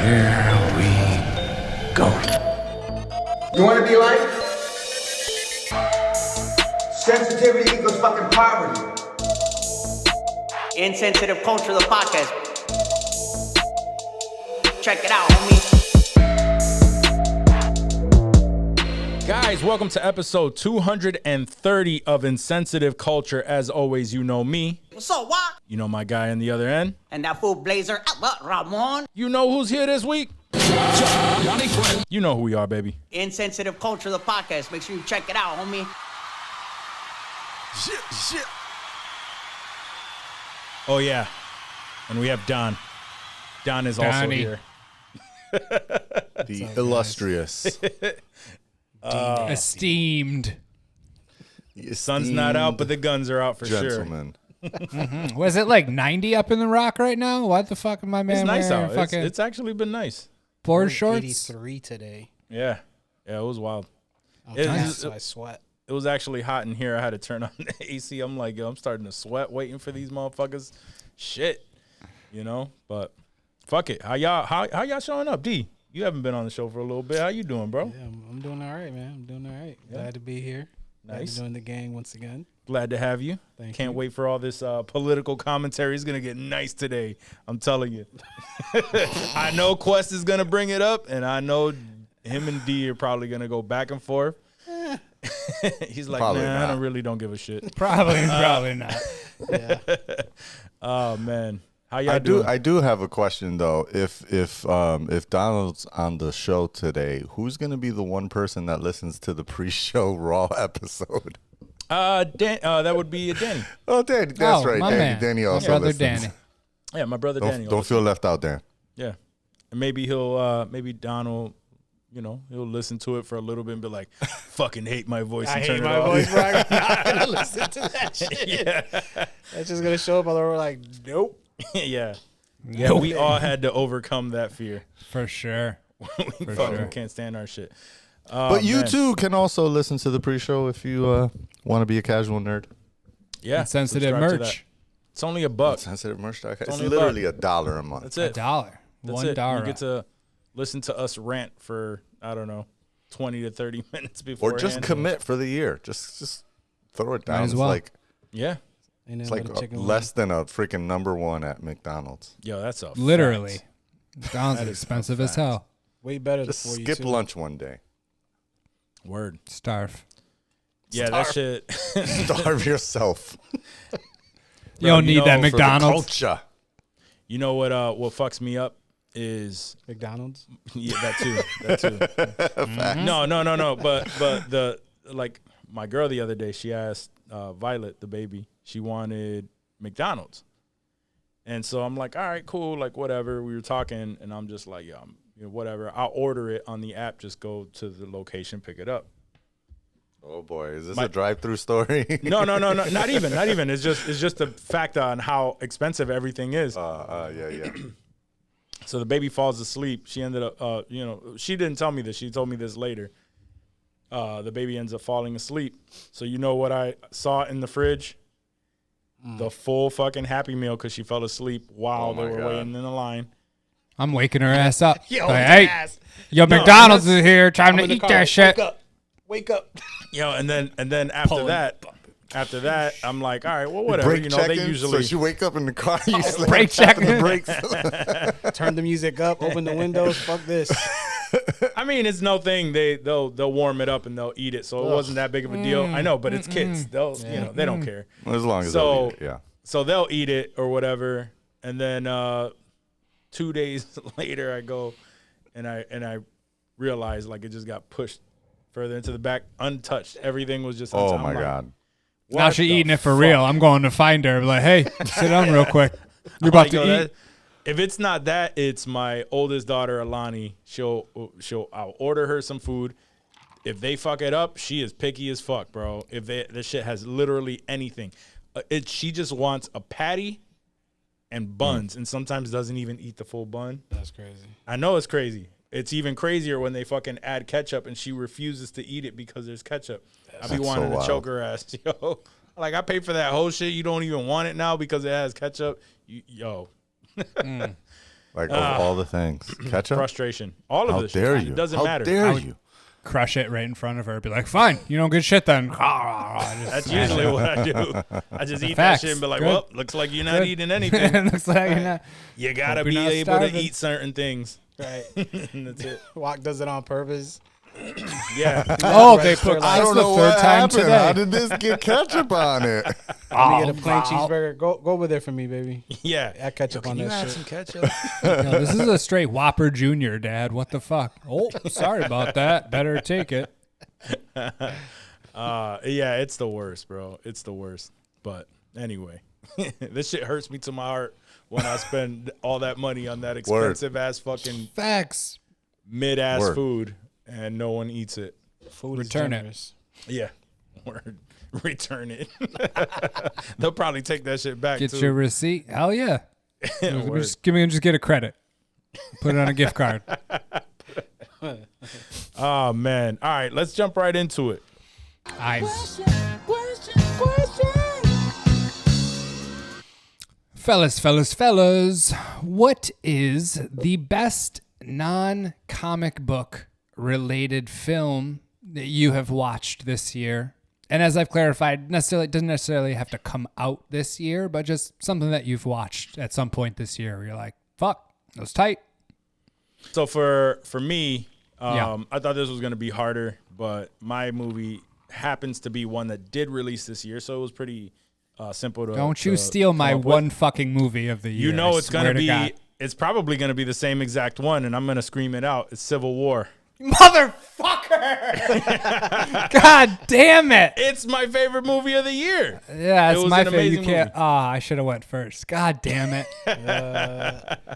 Here we go. You want to be like? Sensitivity equals fucking poverty. Insensitive Culture, the podcast. Check it out, homie. Guys, welcome to episode 230 of Insensitive Culture. As always, you know me. What's up, what? You know my guy on the other end. And that fool blazer, Ramon. You know who's here this week? You know who we are, baby. Insensitive Culture, the podcast. Make sure you check it out, homie. Shit. Oh, yeah. And we have Don. Don is also here. The illustrious. Esteemed. Sun's not out, but the guns are out for gentleman. sure. Was it like 90 up in the rock right now? What the fuck am my man It's nice wearing? out. Fucking It's actually been nice. board shorts? 83 today. Yeah, it was wild. Oh, It- nice. So I sweat. It was actually hot in here. I had to turn on the AC. I'm like, yo, I'm starting to sweat waiting for these motherfuckers. Shit, you know. But fuck it. How y'all showing up, D? You haven't been on the show for a little bit. How you doing, bro? Yeah, I'm doing all right, man. I'm doing all right. Glad to be here. Glad Nice. to join the gang once again. Glad to have you. Thank Can't you. wait for all this political commentary. It's gonna get nice today. I'm telling you. I know Quest is gonna bring it up, and I know him and D are probably gonna go back and forth. He's like, Probably man, not. I really don't give a shit. Probably not. Yeah. Oh man, how y'all doing? I do have a question though. If Donald's on the show today, who's gonna be the one person that listens to the pre-show Raw episode? That would be Danny. Oh, Danny, that's right. my Danny, man. Danny My also brother listens. Danny. Yeah, my brother Danny. Don't feel left out, Dan. Yeah, and maybe he'll maybe Donald. You know, he'll listen to it for a little bit and be like, "Fucking hate my voice." I and hate turn my it off. voice, bro. I'm not going to listen to that shit. Yeah, That's just going to show up on the road like, nope. yeah. We all had to overcome that fear. For sure. We fucking can't stand our shit. But you man. too can also listen to the pre-show if you want to be a casual nerd. Yeah, Insensitive subscribe to that. merch. It's only $1. Sensitive merch. It's only literally $1 a month. That's it. $1. That's $1. it. You get to listen to us rant for, I don't know, 20 to 30 minutes before. Or just commit for the year. Just throw it down. as It's well. like Yeah. Ain't it's nothing like but a chicken less than a freaking #1 at McDonald's. Yo, that's a Literally. fact. Sounds That is expensive a as hell. wing. Way better Just for you, skip too. lunch one day. Word. Starve. Yeah, that shit. Starve yourself. You don't need that For the McDonald's. culture. You know what fucks me up is McDonald's. yeah, that too. No. But the like my girl the other day, she asked Violet, the baby, she wanted McDonald's. And so I'm like, all right, cool, like whatever. We were talking and I'm just like, whatever. I'll order it on the app, just go to the location, pick it up. Oh boy, is this a drive-through story? No, not even. It's just a fact on how expensive everything is. Yeah. So the baby falls asleep. She ended up, she didn't tell me this. She told me this later. The baby ends up falling asleep. So you know what I saw in the fridge? The full fucking Happy Meal because she fell asleep while Oh they my were God. waiting in the line. I'm waking her ass up. Yo, Like, hey, ass. yo, No, McDonald's that's- is here. Time I'm to in the eat car. that shit. Wake up. And then after that, I'm like, all right, well, whatever. Brake You know, checking. they usually. So you wake up in the car, you slam Brake tapping the checking. brakes. Turn the music up. Open the windows. Fuck this. I mean, it's no thing. They'll warm it up and they'll eat it, so it wasn't that big of a deal. I know, but it's kids. They'll they don't care. As long as So- they'll eat it, yeah. So they'll eat it or whatever, and then 2 days later, I go and I realize like it just got pushed further into the back, untouched. Everything was just. Oh I'm my like, God. Now what she the eating it for fuck? real. I'm going to find her. Like, hey, sit down real quick. You're about Like, to yo, eat. that- if it's not that, it's my oldest daughter, Alani. I'll order her some food. If they fuck it up, she is picky as fuck, bro. If this shit has literally anything, she just wants a patty and buns, and sometimes doesn't even eat the full bun. That's crazy. I know it's crazy. It's even crazier when they fucking add ketchup and she refuses to eat it because there's ketchup. I be That's wanting so to choke her ass, yo. Like, I paid for that whole shit. You don't even want it now because it has ketchup. Yo. Like of all the things, ketchup. Frustration. All of How this dare shit. you? It doesn't How matter. dare you? Crush it right in front of her. Be like, fine, you don't get shit then. That's usually what I do. I just eat Facts. that shit and be like, Good. well, looks like you're not Good. eating anything. It looks like you're not. You gotta Hope you're be not able starving. to eat certain things. Right. And that's it. Walk does it on purpose. Yeah. Oh, they put. I That's don't the know third what time happened. today. How did this get ketchup on it? Let me get a plain cheeseburger. Go over there for me, baby. Yeah. Add ketchup on Can you that add shit. some ketchup? No, this is a straight Whopper Junior, Dad. What the fuck? Oh, sorry about that. Better take it. Yeah, it's the worst, bro. It's the worst. But anyway, this shit hurts me to my heart when I spend all that money on that expensive ass fucking Facts. mid ass Word. food and no one eats it. Food Return is it. generous. Yeah. Word. Return it. They'll probably take that shit back Get too. your receipt. Hell yeah. Word. just get a credit. Put it on a gift card. Oh man. All right, let's jump right into it. Fellas, what is the best non-comic book related film that you have watched this year? And as I've clarified, doesn't necessarily have to come out this year, but just something that you've watched at some point this year where you're like, fuck, that was tight. So for me, Yeah. I thought this was going to be harder, but my movie happens to be one that did release this year, so it was pretty simple to. Don't you to steal my come up with. one fucking movie of the year. You know I it's going swear to be. God. It's probably going to be the same exact one, and I'm going to scream it out. It's Civil War. Motherfucker! God damn it! It's my favorite movie of the year. Yeah, It it's was my an favorite. You amazing can't. movie. I should have went first. God damn it!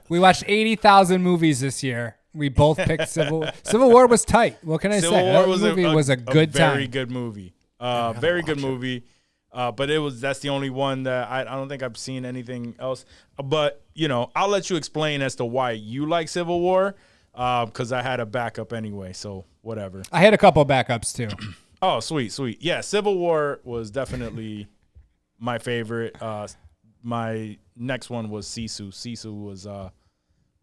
We watched 80,000 movies this year. We both picked Civil War was tight. What can I Civil say? War That was movie was a good very time. good movie. Very good movie. But that's the only one that I don't think I've seen anything else. But I'll let you explain as to why you like Civil War, because I had a backup anyway. So whatever. I had a couple backups too. Oh, sweet. Yeah, Civil War was definitely my favorite. My next one was Sisu. Sisu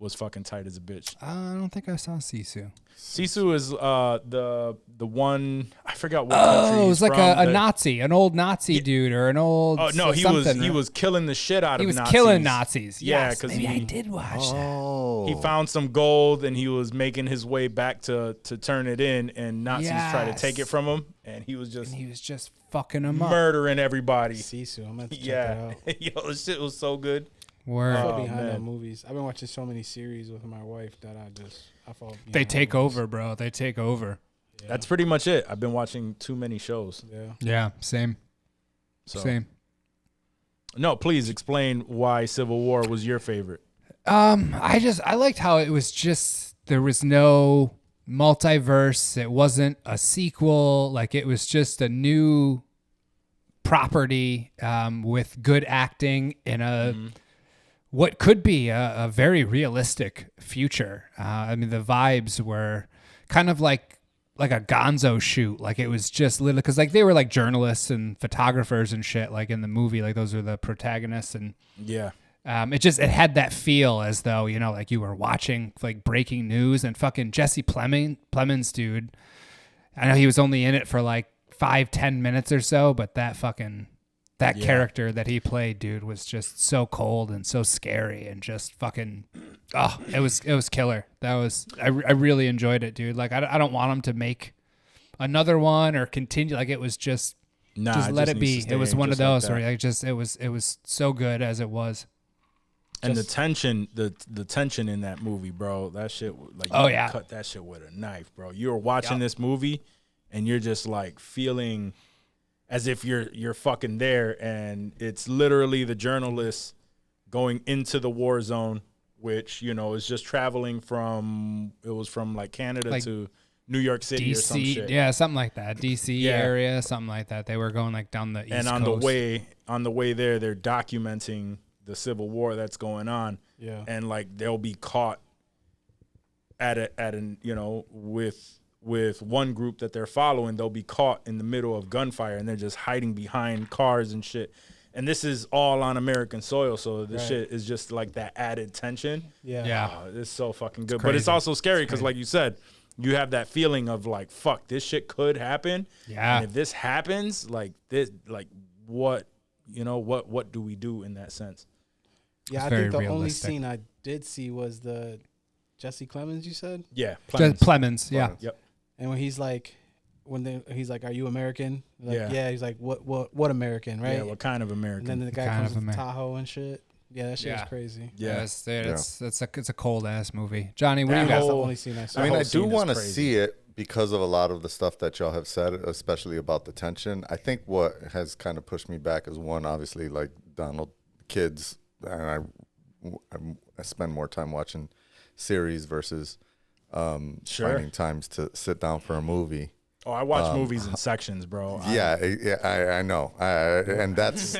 was fucking tight as a bitch. I don't think I saw Sisu. Sisu is the one, I forgot what country Oh, it he's was like from, a Nazi, an old Nazi dude, or an old. Oh no, he something. was killing the shit out He of was Nazis. killing Nazis. Yeah, Yes, 'cause maybe he- I did watch that. Oh, He found some gold and he was making his way back to turn it in, and Nazis tried to take it Yes. from him, and he was just And he was just fucking him up. murdering everybody. Sisu. I'm going to check Yeah, that out. yo, this shit was so good. Word. I fall Oh, behind man. on movies. I've been watching so many series with my wife that I fall behind. They on take movies. over, bro. They take over. Yeah. That's pretty much it. I've been watching too many shows. Yeah. Yeah, same. So. Same. No, please explain why Civil War was your favorite. I liked how it was just there was no multiverse. It wasn't a sequel. Like it was just a new property with good acting in a what could be a very realistic future. I mean, the vibes were kind of like a Gonzo shoot. Like it was just little because like they were like journalists and photographers and shit. Like in the movie, like those were the protagonists and. Yeah. It had that feel as though, like you were watching like breaking news and fucking Jesse Plemons, dude. I know he was only in it for like 5-10 minutes or so, but that character that he played, dude, was just so cold and so scary and just fucking, it was killer. I really enjoyed it, dude. Like I don't want him to make another one or continue. Like it was just let it be. It was one of those where it was so good as it was. And the tension in that movie, bro, that shit, like, you cut that shit with a knife, bro. You're watching this movie, and you're just like feeling as if you're fucking there, and it's literally the journalists going into the war zone, which is just traveling from like Canada Like to New York City or some DC, shit. yeah, something like that. DC Yeah. area, something like that. They were going like down the east And on coast. the way there, they're documenting the Civil War that's going on. Yeah. And like they'll be caught with one group that they're following, they'll be caught in the middle of gunfire and they're just hiding behind cars and shit. and this is all on American soil, so this shit is just like that added tension. Yeah. Oh, it's so fucking good. It's But it's crazy. also scary because, like you said, you have that feeling of like, fuck, this shit could happen. Yeah. And if this happens, like this, like what, what do we do in that sense? Yeah, It's I very think the only realistic. scene I did see was the Jesse Clemens, you said? Yeah. Plemons, yeah. Yep. And when he's like, he's like, "Are you American?" Like, Yeah. yeah. He's like, "What American?" Right? Yeah. What kind of American? and then the guy Kind comes of with Amer- Tahoe and shit. Yeah, that shit Yeah. was crazy. yeah. It's a cold ass movie. Johnny, what do you That got? That's the whole- only scene I saw. I mean, whole I do scene is want to crazy. see it because of a lot of the stuff that y'all have said, especially about the tension. I think what has kind of pushed me back is one, obviously, like Donald, kids, and I spend more time watching series versus finding times to sit down for a movie. Oh, I watch movies in sections, bro. I know, and that's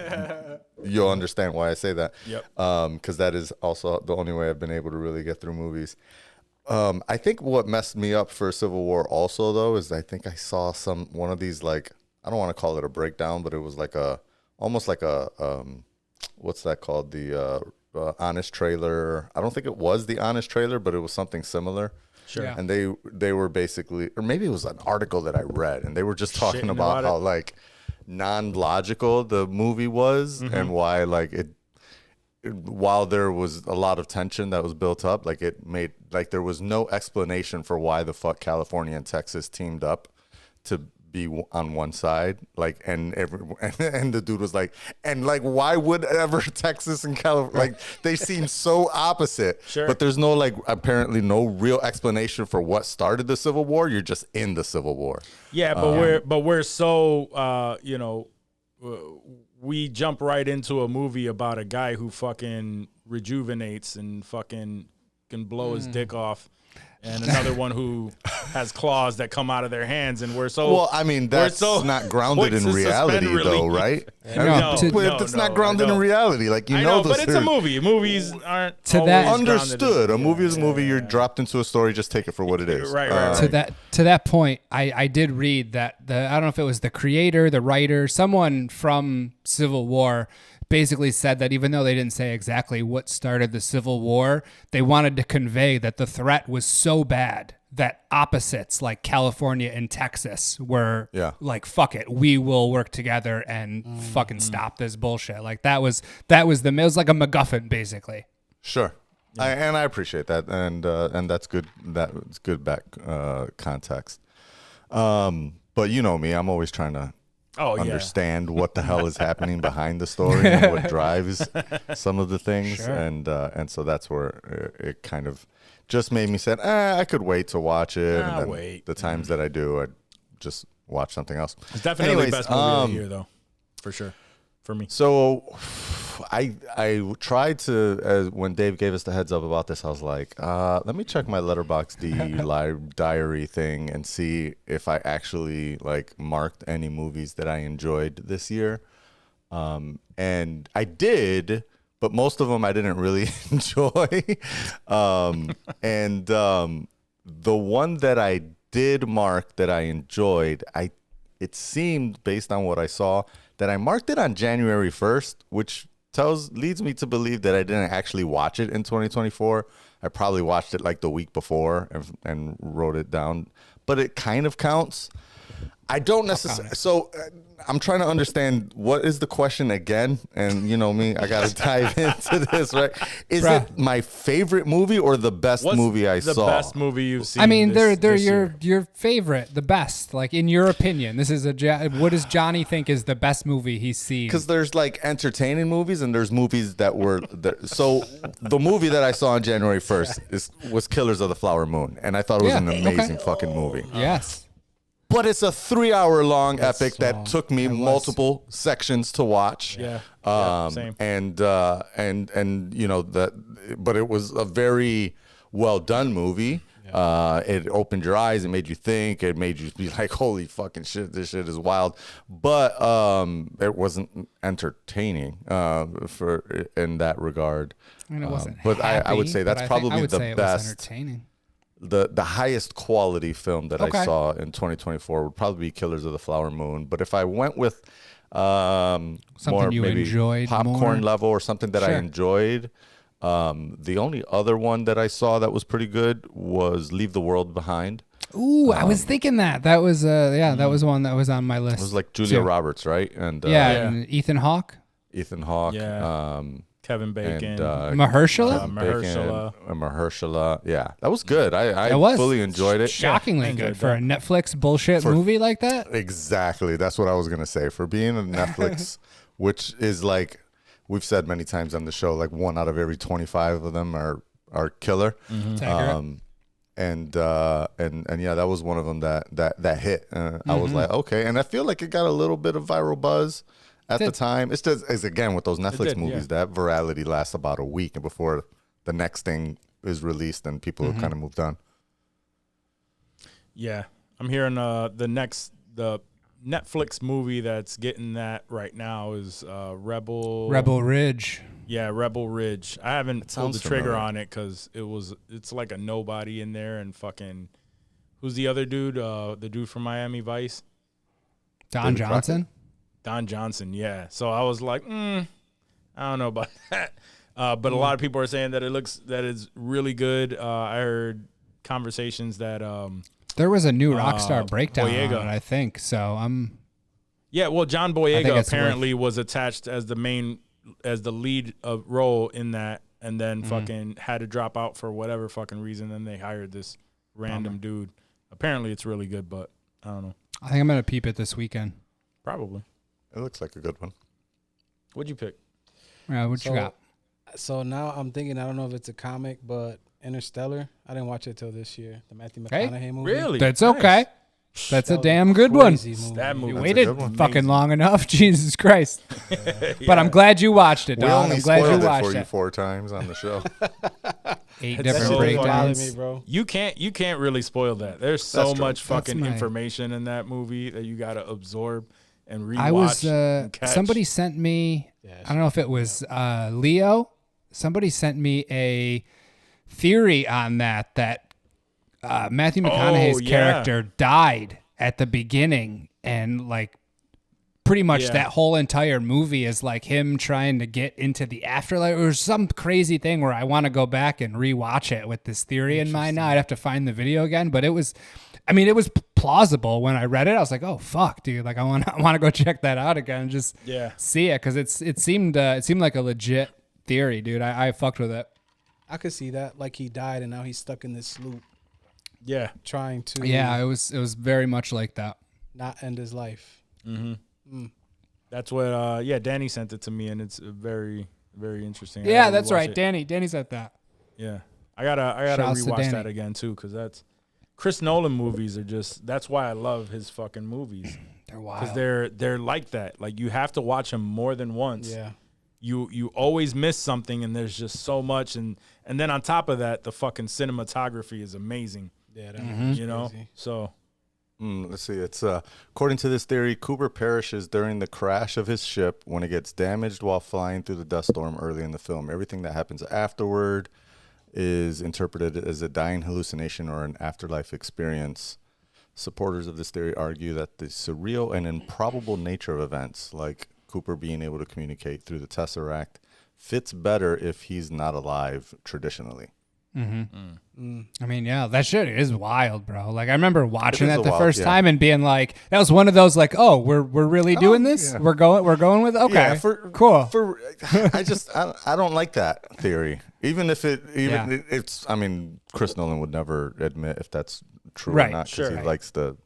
you'll understand why I say that. Yep. Because that is also the only way I've been able to really get through movies. I think what messed me up for Civil War also though is I think I saw one of these, like, I don't want to call it a breakdown, but it was like almost like a what's that called, the Honest Trailer. I don't think it was the Honest Trailer, but it was something similar. Sure. Yeah. And they were basically, or maybe it was an article that I read, and they were just talking Shitting about about how it. like non-logical the movie was, and why like while there was a lot of tension that was built up, like it made like there was no explanation for why the fuck California and Texas teamed up to be on one side, like, and the dude was like, and like, why would ever Texas and California, like, they seem so opposite. Sure. But there's no, like, apparently no real explanation for what started the Civil War. You're just in the Civil War. Yeah, but we're so we jump right into a movie about a guy who fucking rejuvenates and fucking can blow his dick off, and another one who has claws that come out of their hands, and we're so Well, I mean, that's not grounded quick in to reality, suspend though, relief. right? No, It's not grounded in reality. Like, you I know, but it's a movie. Movies aren't To always that- grounded in- Understood. A movie is a movie. You're dropped into a story. Just take it for what it is. Right. To that point, I did read that I don't know if it was the creator, the writer, someone from Civil War basically said that even though they didn't say exactly what started the Civil War, they wanted to convey that the threat was so bad that opposites like California and Texas were like, fuck it, we will work together and fucking stop this bullshit. Like that was it was like a MacGuffin basically. Sure. And I appreciate that, and that's good. That's good back context. But you know me, I'm always trying to understand what the hell is happening behind the story and what drives some of the things, and so that's where it kind of just made me say, I could wait to watch it. And then wait. the times that I do, I just watch something else. It's definitely Anyways, the best movie of the year, though, for sure, for me. So I tried to, when Dave gave us the heads up about this, I was like, let me check my Letterboxd live diary thing and see if I actually like marked any movies that I enjoyed this year. And I did, but most of them I didn't really enjoy. The one that I did mark that I enjoyed, it seemed based on what I saw that I marked it on January 1st, which leads me to believe that I didn't actually watch it in 2024. I probably watched it like the week before and wrote it down, but it kind of counts. I don't necessarily. So I'm trying to understand what is the question again. And you know me, I got to dive into this, right? Is it my favorite movie or the best movie I saw? The best movie you've seen. I mean, this they're year. your favorite, the best. Like in your opinion, this is what does Johnny think is the best movie he's seen? Because there's like entertaining movies and there's movies that were so the movie that I saw on January 1st was Killers of the Flower Moon, and I thought it was an amazing fucking movie. Yes. But it's a 3-hour-long epic that took me multiple sections to watch. Yeah. Same. And you know but it was a very well done movie. It opened your eyes. It made you think. It made you be like, "Holy fucking shit! This shit is wild." But it wasn't entertaining in that regard. I mean, it wasn't. But I would say that's probably the it best. was entertaining. The highest quality film that Okay. I saw in 2024 would probably be Killers of the Flower Moon. But if I went with Something Something you maybe enjoyed popcorn more? level or something that I Sure. enjoyed. The only other one that I saw that was pretty good was Leave the World Behind. Ooh, I was thinking that. That was that was one that was on my list. It was like Julia too. Roberts, right? And Yeah, Yeah. and Ethan Hawke. Ethan Hawke. Yeah. Kevin Bacon. And Mahershala? Mahershala. Yeah, that was good. I It was fully enjoyed it. Shockingly I enjoyed good for a that. Netflix bullshit movie like that. Exactly. That's what I was gonna say. For being a Netflix, which is like we've said many times on the show, like 1 out of every 25 of them are killer. It's accurate. And yeah, that was one of them that hit. I was like, okay, and I feel like it got a little bit of viral buzz at the time. It's just again with those Netflix did, movies, that virality lasts about a week before the next thing is released and people have kind of moved on. Yeah, I'm hearing the Netflix movie that's getting that right now is Rebel Ridge. Yeah, Rebel Ridge. I haven't pulled the sounds trigger familiar. on it because it's like a nobody in there and fucking who's the other dude? The dude from Miami Vice, Don David Johnson. Don Johnson. Yeah. So I was like, I don't know about that. But a lot of people are saying that that it's really good. I heard conversations that There was a new Rockstar breakdown Boyega. on it, I think. So I'm yeah, well, John think Boyega it's apparently was attached as the lead role in that, and then Mm-hmm. fucking had to drop out for whatever fucking reason. Then they hired this random dude. Apparently, it's really good, but I don't know. I think I'm gonna peep it this weekend. Probably. It looks like a good one. What'd you pick? What you got? So now I'm thinking, I don't know if it's a comic, but Interstellar. I didn't watch it till this year. The Matthew Hey, McConaughey movie. Really? That's Nice. okay. That's a That was damn good one. crazy movie. That movie. You That's a waited good one. fucking long enough. Jesus Christ. But I'm glad you watched it, We dog. only I'm glad spoiled you it watched for you it. 4 times on the show. 8 That's different so Bothered breakdowns. me, bro. You can't really spoil that. There's so That's true. much fucking my- information in that movie that you gotta absorb and rewatch. I was and catch. somebody sent me. I don't know if it was Leo. Somebody sent me a theory on that Matthew McConaughey's yeah. character died at the beginning, and like pretty much Yeah. that whole entire movie is like him trying to get into the afterlife or some crazy thing where I want to go back and rewatch it with this theory in mind. Now I'd have to find the video again, but it was plausible when I read it. I was like, oh fuck, dude! Like I want to go check that out again and just see it because it seemed like a legit theory, dude. I fucked with it. I could see that. Like he died and now he's stuck in this loop Yeah. trying to Yeah, it was very much like that. not end his life. That's what Danny sent it to me, and it's very, very interesting. I Yeah, gotta that's rewatch right. it. Danny said that. Yeah. I gotta Shouts to rewatch Danny. that again too, because that's Chris Nolan movies are just that's why I love his fucking movies. They're wild. Because they're like that. Like you have to watch them more than once. Yeah. You always miss something, and there's just so much, and then on top of that, the fucking cinematography is amazing. Yeah, that You know, crazy. so Let's see. It's according to this theory, Cooper perishes during the crash of his ship when it gets damaged while flying through the dust storm early in the film. Everything that happens afterward is interpreted as a dying hallucination or an afterlife experience. Supporters of this theory argue that the surreal and improbable nature of events, like Cooper being able to communicate through the Tesseract, fits better if he's not alive traditionally. I mean, yeah, that shit is wild, bro. Like I remember watching is that the wild, first yeah. time and being like, that was one of those like, oh, we're really doing this. yeah. We're going with it? Okay, Yeah, cool. I don't like that theory. Even if Yeah. it's, I mean, Chris Nolan would never admit if that's true Right, or not because sure. he likes the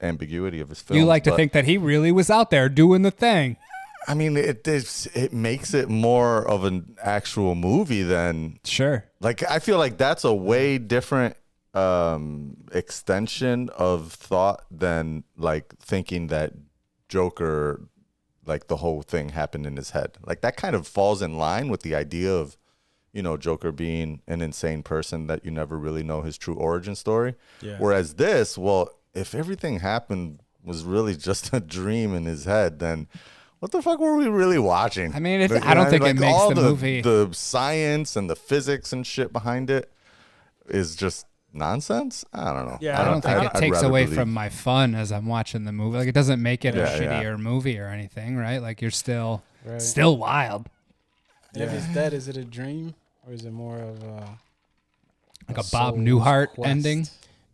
ambiguity of his films. You like to but, think that he really was out there doing the thing. I mean, it makes it more of an actual movie than Sure. like. I feel like that's a way different extension of thought than like thinking that Joker, like the whole thing happened in his head. Like that kind of falls in line with the idea of, Joker being an insane person that you never really know his true origin story. Yeah. Whereas this, well, if everything happened was really just a dream in his head, then what the fuck were we really watching? I mean, I don't think it makes all the movie. The science and the physics and shit behind it is just nonsense. I don't know. Yeah, I don't think it I'd takes rather away believe- from my fun as I'm watching the movie. Like it doesn't make it a Yeah, yeah. shittier movie or anything, right? Like you're still Right. still wild. And if it's dead, is it a dream or is it more of Like a Bob soul's Newhart quest? ending.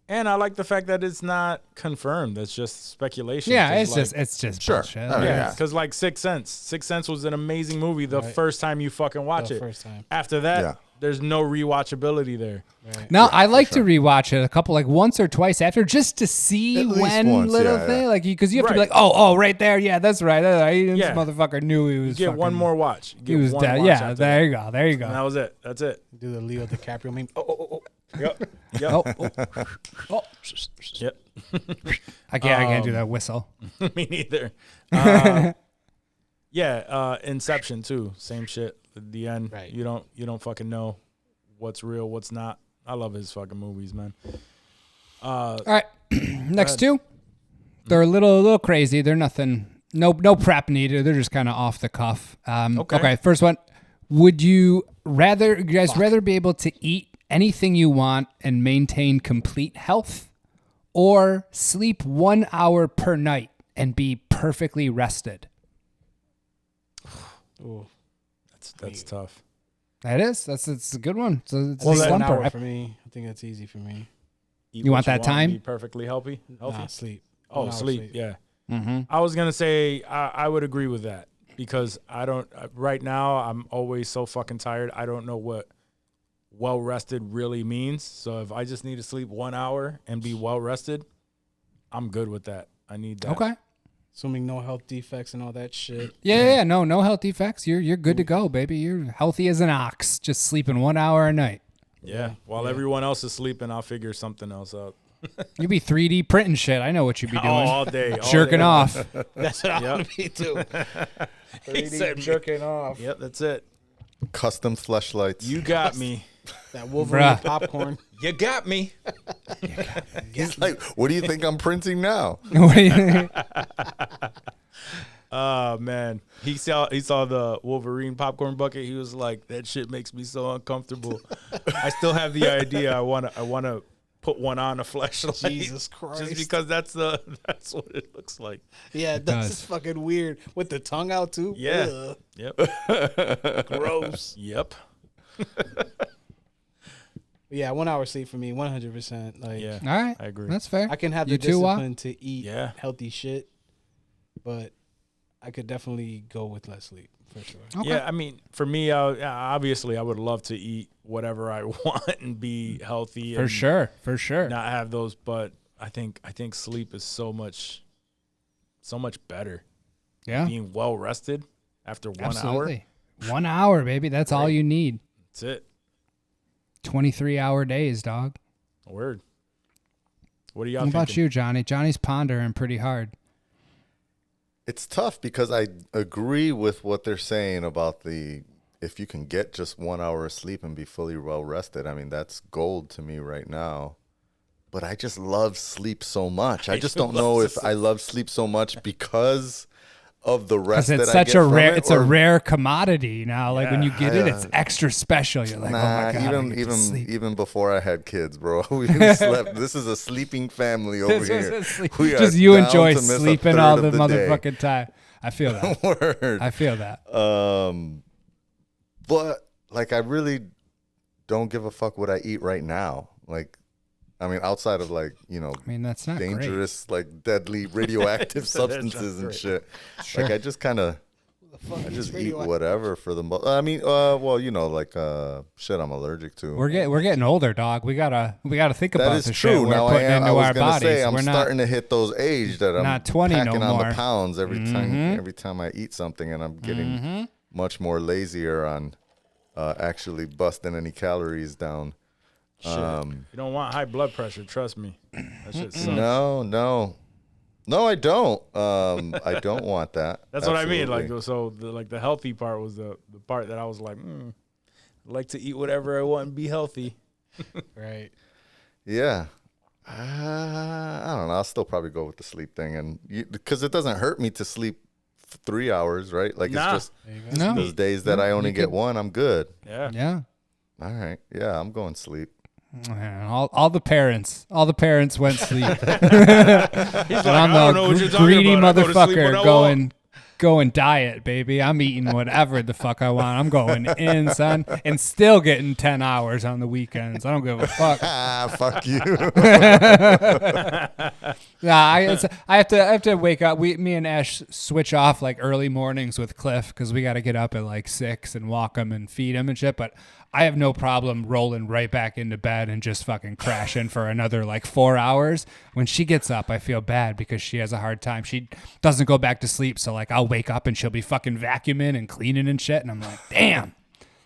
And I like the fact that it's not confirmed. It's just speculation. Yeah, 'Cause, it's just Sure. bullshit. Oh, yeah, yeah. because like Sixth Sense was an amazing movie the Right. first time you fucking watch The it. first time. After that, Yeah. there's no rewatchability there. Right. No, I like to rewatch it a couple, like once or twice after, just to see At least when once, little yeah, thing, yeah. like because you have to be Right. like, oh, right there, yeah, that's right. This Yeah. motherfucker knew he was. You get one fucking- more watch. You He get was one dead. watch Yeah, after there that. you go. There you And that go. was it. That's it. Do the Leo DiCaprio meme. Oh. Yep. Yep. Oh, oh. Yep. I can't do that whistle. Me neither. Inception too. Same shit. At the end, Right. you don't fucking know what's real, what's not. I love his fucking movies, man. All right, next two. They're a little crazy. They're nothing. No prep needed. They're just kind of off the cuff. Okay. First one. Would you guys rather be able to eat anything you want and maintain complete health, or sleep 1 hour per night and be perfectly rested? Ooh. That's tough. That is. That's a good one. So it's Well, a that's 1 slumper. hour for me. I think that's easy for me. Eat You what want that time? Be perfectly healthy. Nah, sleep. Oh, 1 hour sleep. Yeah. Mm-hmm. I was gonna say I would agree with that because I don't. Right now, I'm always so fucking tired. I don't know what well rested really means. So if I just need to sleep 1 hour and be well rested, I'm good with that. I need that. Okay. Assuming no health defects and all that shit. Yeah. No health defects. You're good to go, baby. You're healthy as an ox. Just sleeping 1 hour a night. Yeah. While everyone else is sleeping, I'll figure something else out. You'd be 3D printing shit. I know what you'd be doing. All day. Jerking off. That's what I want to be too. 3D jerking off. Yep, that's it. Custom fleshlights. You got me. That Wolverine Bruh. popcorn. You got me. He's like, what do you think I'm printing now? What do you think? Oh man, he saw the Wolverine popcorn bucket. He was like, "That shit makes me so uncomfortable." I still have the idea. I wanna put one on a flashlight. Jesus Christ. Just because that's what it looks like. Yeah, that's does. fucking weird. With the tongue out too. Yeah. Ugh, Yep. gross. Yep. Yeah, 1 hour sleep for me, 100%. Like, Yeah. All right. I agree. That's fair. I can have the You too, Wa? discipline to eat Yeah. healthy shit, but I could definitely go with less sleep for sure. Okay. Yeah, I mean, for me, obviously, I would love to eat whatever I want and be healthy. For and sure. For sure. Not have those, but I think sleep is so much better. Yeah. Being well rested after 1 hour. Absolutely. 1 hour, baby. That's all you need. That's it. 23-hour days, dog. Word. What are y'all What about thinking? you, Johnny? Johnny's pondering pretty hard. It's tough because I agree with what they're saying about if you can get just 1 hour of sleep and be fully well rested. I mean, that's gold to me right now. But I just love sleep so much. I just don't know if I love sleep so much because of the rest Because that it's I such get a from rare, it, it's a or- rare commodity now. Like when you get it, Yeah. it's extra special. You're like, oh my god, I get to sleep. even before I had kids, bro, we slept. This is a sleeping family over This is here. a sleep- We are Just you down enjoy to miss a sleeping third all of the day. motherfucking time. I feel that. Word. I feel that. But like, I really don't give a fuck what I eat right now. Like, I mean, outside of like, I mean, that's not dangerous, like deadly radioactive substances and shit. Like, I just kind of, I just eat whatever for the most. I mean, well, like shit I'm allergic to. great. We're getting older, dog. We gotta think That about is the true. shit we're Now putting into I was our gonna bodies. say I'm We're starting to hit those age that I'm not 20 no packing on more. the pounds every time I eat something, and I'm getting much more lazier on actually busting any calories down. Shit. You don't want high blood pressure. Trust me. That shit sucks. No, I don't. I don't want that. That's what I mean. Absolutely. Like, so the healthy part was the part that I was like, I like to eat whatever I want and be healthy. Right. Yeah. I don't know. I'll still probably go with the sleep thing, and because it doesn't hurt me to sleep 3 hours, right? Like Nah. it's just No. those days that I only get one, I'm good. Yeah. Yeah. All right. Yeah, I'm going sleep. All the parents went sleep. He's like, I don't know what you're talking greedy about. I go to sleep when motherfucker I want. going diet, baby. I'm eating whatever the fuck I want. I'm going in, son, and still getting 10 hours on the weekends. I don't give a fuck. Fuck you. Nah, I have to wake up. Me and Ash switch off like early mornings with Cliff because we got to get up at like 6 and walk him and feed him and shit. But I have no problem rolling right back into bed and just fucking crashing for another like 4 hours. When she gets up, I feel bad because she has a hard time. She doesn't go back to sleep. So like I'll wake up and she'll be fucking vacuuming and cleaning and shit. And I'm like, damn,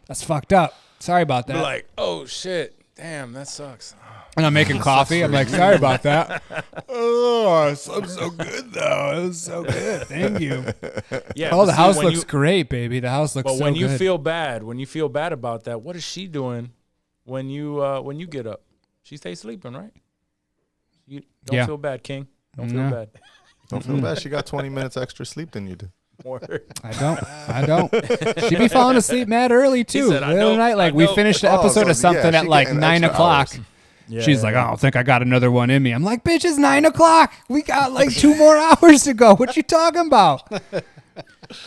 that's fucked up. Sorry about that. Be like, oh shit, damn, that sucks. And I'm making coffee. I'm like, sorry about that. Oh, I'm so good though. It was so good. Thank you. Yeah. Oh, the house looks great, baby. The house looks so good. But when you feel bad, about that, what is she doing when you get up? She stays sleeping, right? You don't feel bad, King. Don't feel bad. Don't feel bad. She got 20 minutes extra sleep than you do. I don't. She be falling asleep mad early too. said, The other night, like we finished the episode of something at like 9 o'clock. Yeah, She's like, I don't think I got another one in me. I'm like, bitch, it's 9 o'clock. We got like 2 more hours to go. What you talking about?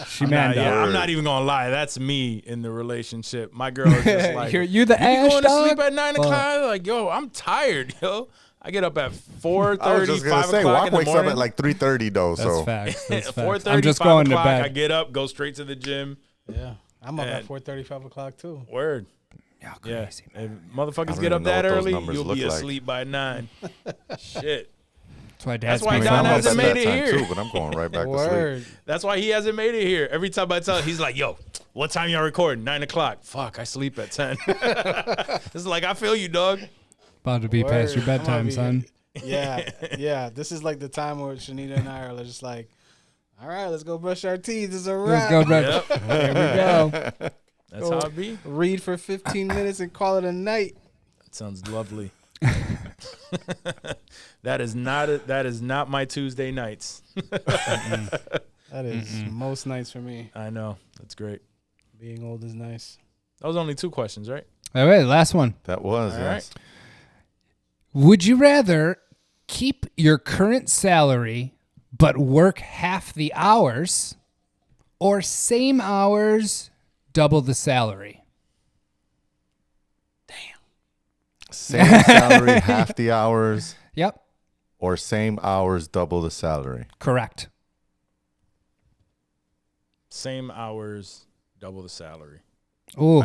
She mad. I'm not even gonna lie. That's me in the relationship. My girl is just like, you the ass going dog? to sleep at 9 o'clock? Like, yo, I'm tired, yo. I get up at 4:30, I was just gonna 5 say, o'clock Walk in the wakes morning. up at like 3:30 though. That's So facts. That's facts. 4:30, I'm just 5 going to o'clock, bed. I get up, go straight to the gym. Yeah, I'm up at And- 4:30, 5 o'clock too. Word. Yeah, Yeah. crazy. If motherfuckers don't get even up know that what those early, numbers you'll look be like. asleep by 9. Shit. That's why Dad's That's why being Don I'm up honest. hasn't at made that it time here. too, but I'm going right back to Word. sleep. That's why he hasn't made it here. Every time I tell him, he's like, yo, what time y'all recording? 9 o'clock. Fuck, I sleep at 10. This is like, I feel you, dog. About to be past your Word. I'm bedtime, gonna be- son. Yeah. This is like the time where Shanita and I are just like, all right, let's go brush our teeth. It's a wrap. Let's go, bro. Yep. There we go. That's how it be. Read for 15 minutes and call it a night. That sounds lovely. That is not my Tuesday nights. That is most nights for me. I know. That's great. Being old is nice. That was only 2 questions, right? All right, last one. That was All yes. Would you rather keep your current salary but work half the hours, or same hours, double the salary? Same salary, half the hours, Yep, or same hours, double the salary. correct. Same hours, double the salary. Ooh,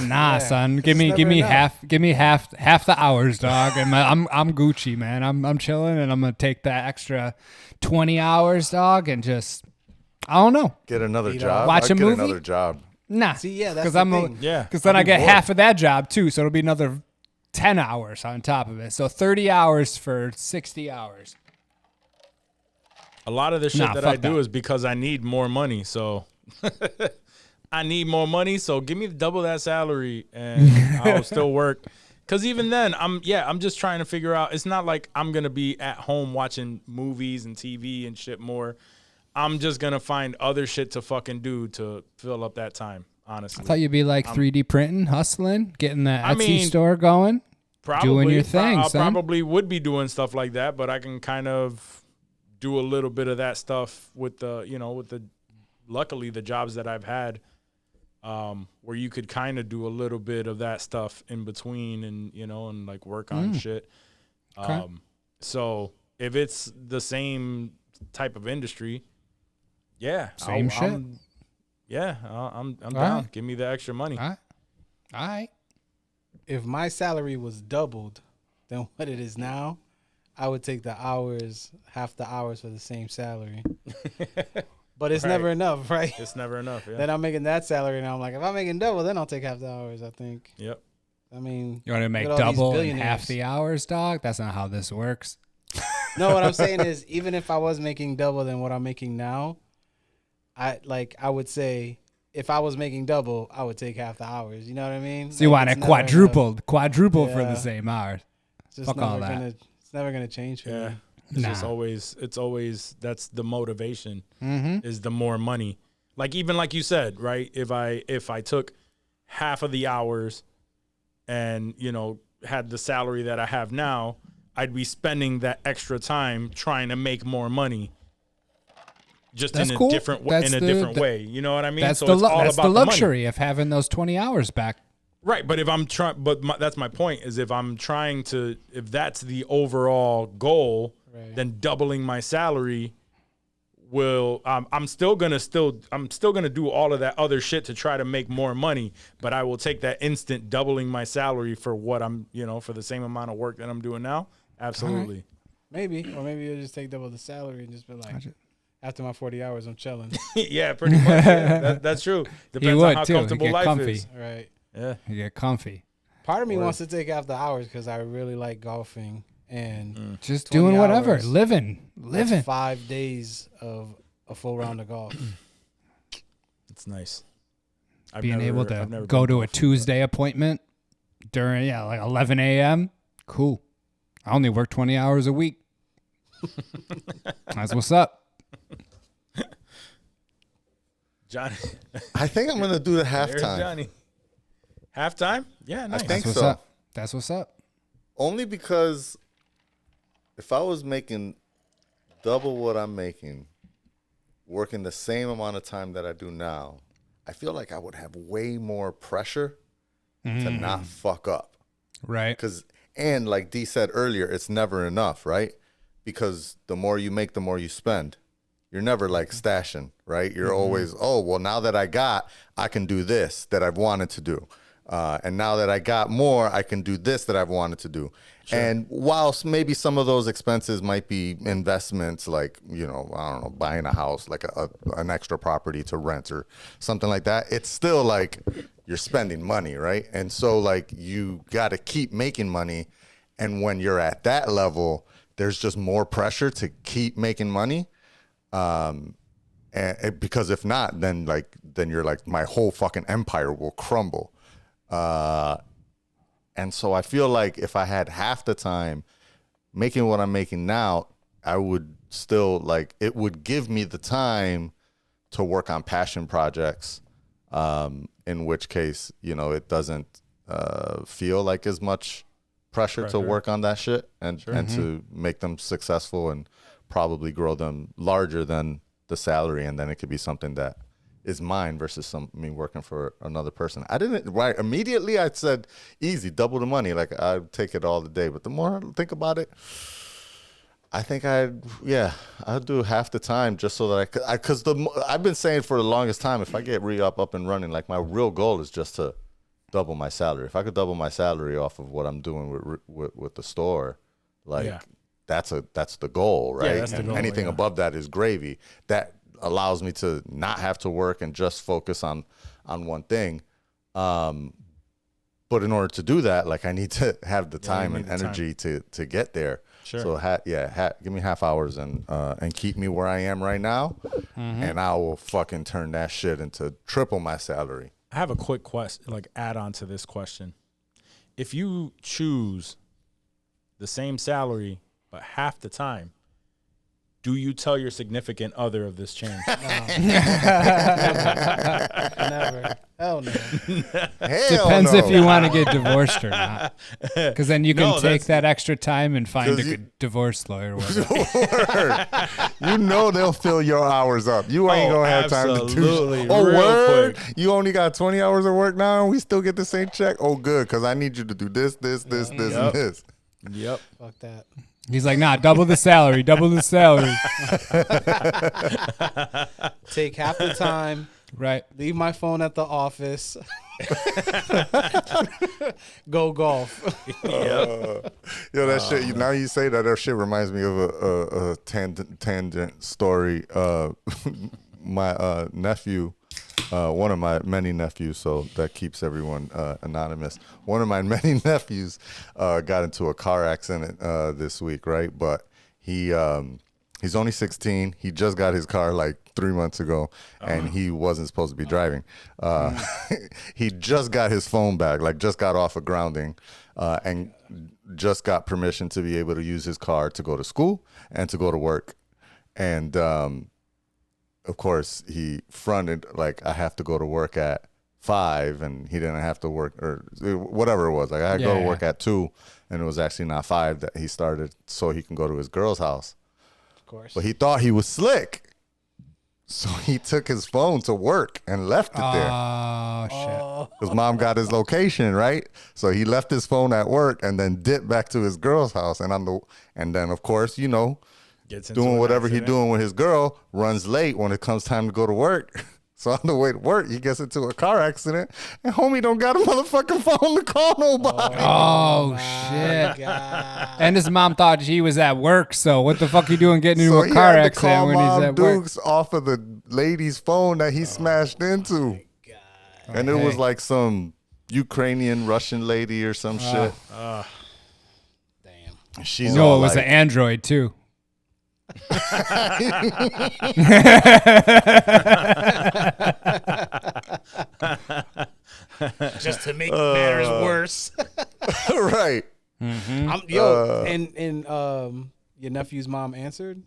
nah, son. Give me enough. half the hours, dog. And I'm Gucci, man. I'm chilling, and I'm gonna take that extra 20 hours, dog, and just I don't know. Get another Eat job. Watch I'd a get movie? another job. Nah, See, yeah, that's because the thing. Yeah. Because then I'd I be get bored. half of that job too, so it'll be another 10 hours on top of it. So 30 hours for 60 hours. A lot of the shit Nah, that I fuck do that. is because I need more money. So I need more money. So give me double that salary and I'll still work. Because even then, I'm just trying to figure out. It's not like I'm going to be at home watching movies and TV and shit more. I'm just going to find other shit to fucking do to fill up that time, honestly. I thought you'd be like 3D printing, hustling, getting that I Etsy mean, store going. Probably, doing your thing, I son. probably would be doing stuff like that, but I can kind of do a little bit of that stuff with luckily the jobs that I've had, where you could kind of do a little bit of that stuff in between and like work on shit. Okay. So if it's the same type of industry, yeah, Same shit. I'm down. right. Give me the extra money. All right. If my salary was doubled than what it is now, I would take half the hours for the same salary. But it's Right. never enough, right? It's never enough. Yeah. Then I'm making that salary, and I'm like, if I'm making double, then I'll take half the hours, I think. Yep. I mean, You want to make look at all these double in half billionaires. the hours, dog? That's not how this works. No, what I'm saying is, even if I was making double than what I'm making now, I would say if I was making double, I would take half the hours. You know what I mean? So you want it's it never enough. quadrupled for the Yeah. same hours. It's just Fuck all never that. It's never gonna change for Yeah. me. It's Nah. just always that's the motivation Mm-hmm. is the more money. Like even like you said, right? If I took half of the hours and had the salary that I have now, I'd be spending that extra time trying to make more money. Just That's in a cool. different way. You know what I mean? That's So the it's all that's about the the money. luxury of having those 20 hours back. Right, but if I'm trying, that's my point, is if I'm trying to, if that's the overall goal, then doubling my salary will, I'm still gonna do all of that other shit to try to make more money, but I will take that instant doubling my salary for what I'm, for the same amount of work that I'm doing now. Absolutely. Maybe, or maybe you'll just take double the salary and just be like, after my 40 hours, I'm chilling. Yeah, pretty much. Yeah, that's true. Depends on how comfortable life comfy. is. Right. Yeah. You get comfy. Part of me wants to take after hours because I really like golfing and Just 20 doing whatever. hours, Living. that's 5 days of a full round of golf. It's nice. Being able to go to a Tuesday appointment during, like 11 a.m. Cool. I only work 20 hours a week. That's what's up. Johnny. I think I'm gonna do the There's halftime. Johnny. Halftime? Yeah, nice. I think That's what's so. up. That's what's up. Only because if I was making double what I'm making, working the same amount of time that I do now, I feel like I would have way more pressure to not fuck up. Right. And like D said earlier, it's never enough, right? Because the more you make, the more you spend. You're never like stashing, right? You're always, now that I can do this that I've wanted to do. And now that I got more, I can do this that I've wanted to do. Sure. And whilst maybe some of those expenses might be investments, like, I don't know, buying a house, like an extra property to rent or something like that, it's still like you're spending money, right? And so like you got to keep making money. And when you're at that level, there's just more pressure to keep making money. And because if not, then you're like, my whole fucking empire will crumble. And so I feel like if I had half the time making what I'm making now, I would still it would give me the time to work on passion projects. In which case, it doesn't feel like as much pressure to work on that shit and to make them successful and probably grow them larger than the salary. And then it could be something that is mine versus me working for another person. I didn't, right, immediately I said, easy, double the money. Like, I'd take it all the day. But the more I think about it, I think I'd do half the time just so that because I've been saying for the longest time, if I get up and running, like my real goal is just to double my salary. If I could double my salary off of what I'm doing with the store, that's the goal, right? Yeah, that's the goal, anything above that is gravy. That allows me to not have to work and just focus on one thing. But in order to do that, I need to have the time and energy to get there. Sure. So give me half hours and keep me where I am right now, and I will fucking turn that shit into triple my salary. I have a quick add on to this question. If you choose the same salary but half the time, do you tell your significant other of this change? Never. Hell no. Depends if you want to get divorced or not. Because then you can take that extra time and find a good divorce lawyer. They'll fill your hours up. You ain't going to have time to do shit. Oh, word? Quick. You only got 20 hours of work now and we still get the same check? Oh, good, because I need you to do this, and this. Yep. Fuck that. He's like, nah, double the salary. Take half the time. Right. Leave my phone at the office. Go golf. That shit. Now you say that shit reminds me of a tangent story. My nephew, one of my many nephews, so that keeps everyone anonymous. One of my many nephews got into a car accident this week, right? But he's only 16. He just got his car 3 months ago, and he wasn't supposed to be driving. He just got his phone back, just got off of grounding, and just got permission to be able to use his car to go to school and to go to work. And of course, he fronted I have to go to work at 5 and he didn't have to work or whatever it was. Like I had to go to work at 2 and it was actually not 5 that he started so he can go to his girl's house. Of course. But he thought he was slick. So he took his phone to work and left it there. Oh, shit. Because mom got his location, right? So he left his phone at work and then dipped back to his girl's house. And then, of course, you know, Gets into doing an whatever he's accident. doing with his girl, runs late when it comes time to go to work. So on the way to work, he gets into a car accident, and homie don't got a motherfucking phone to call nobody. Oh, shit. God. And his mom thought he was at work, so what the fuck you doing getting into So a he car had to accident call when he's Mom at work? Dukes off of the lady's phone that he smashed into. And it was like some Ukrainian Russian lady or some shit. Damn. She's No, all it was like, an Android, too. Just to make matters worse. right. And your nephew's mom answered?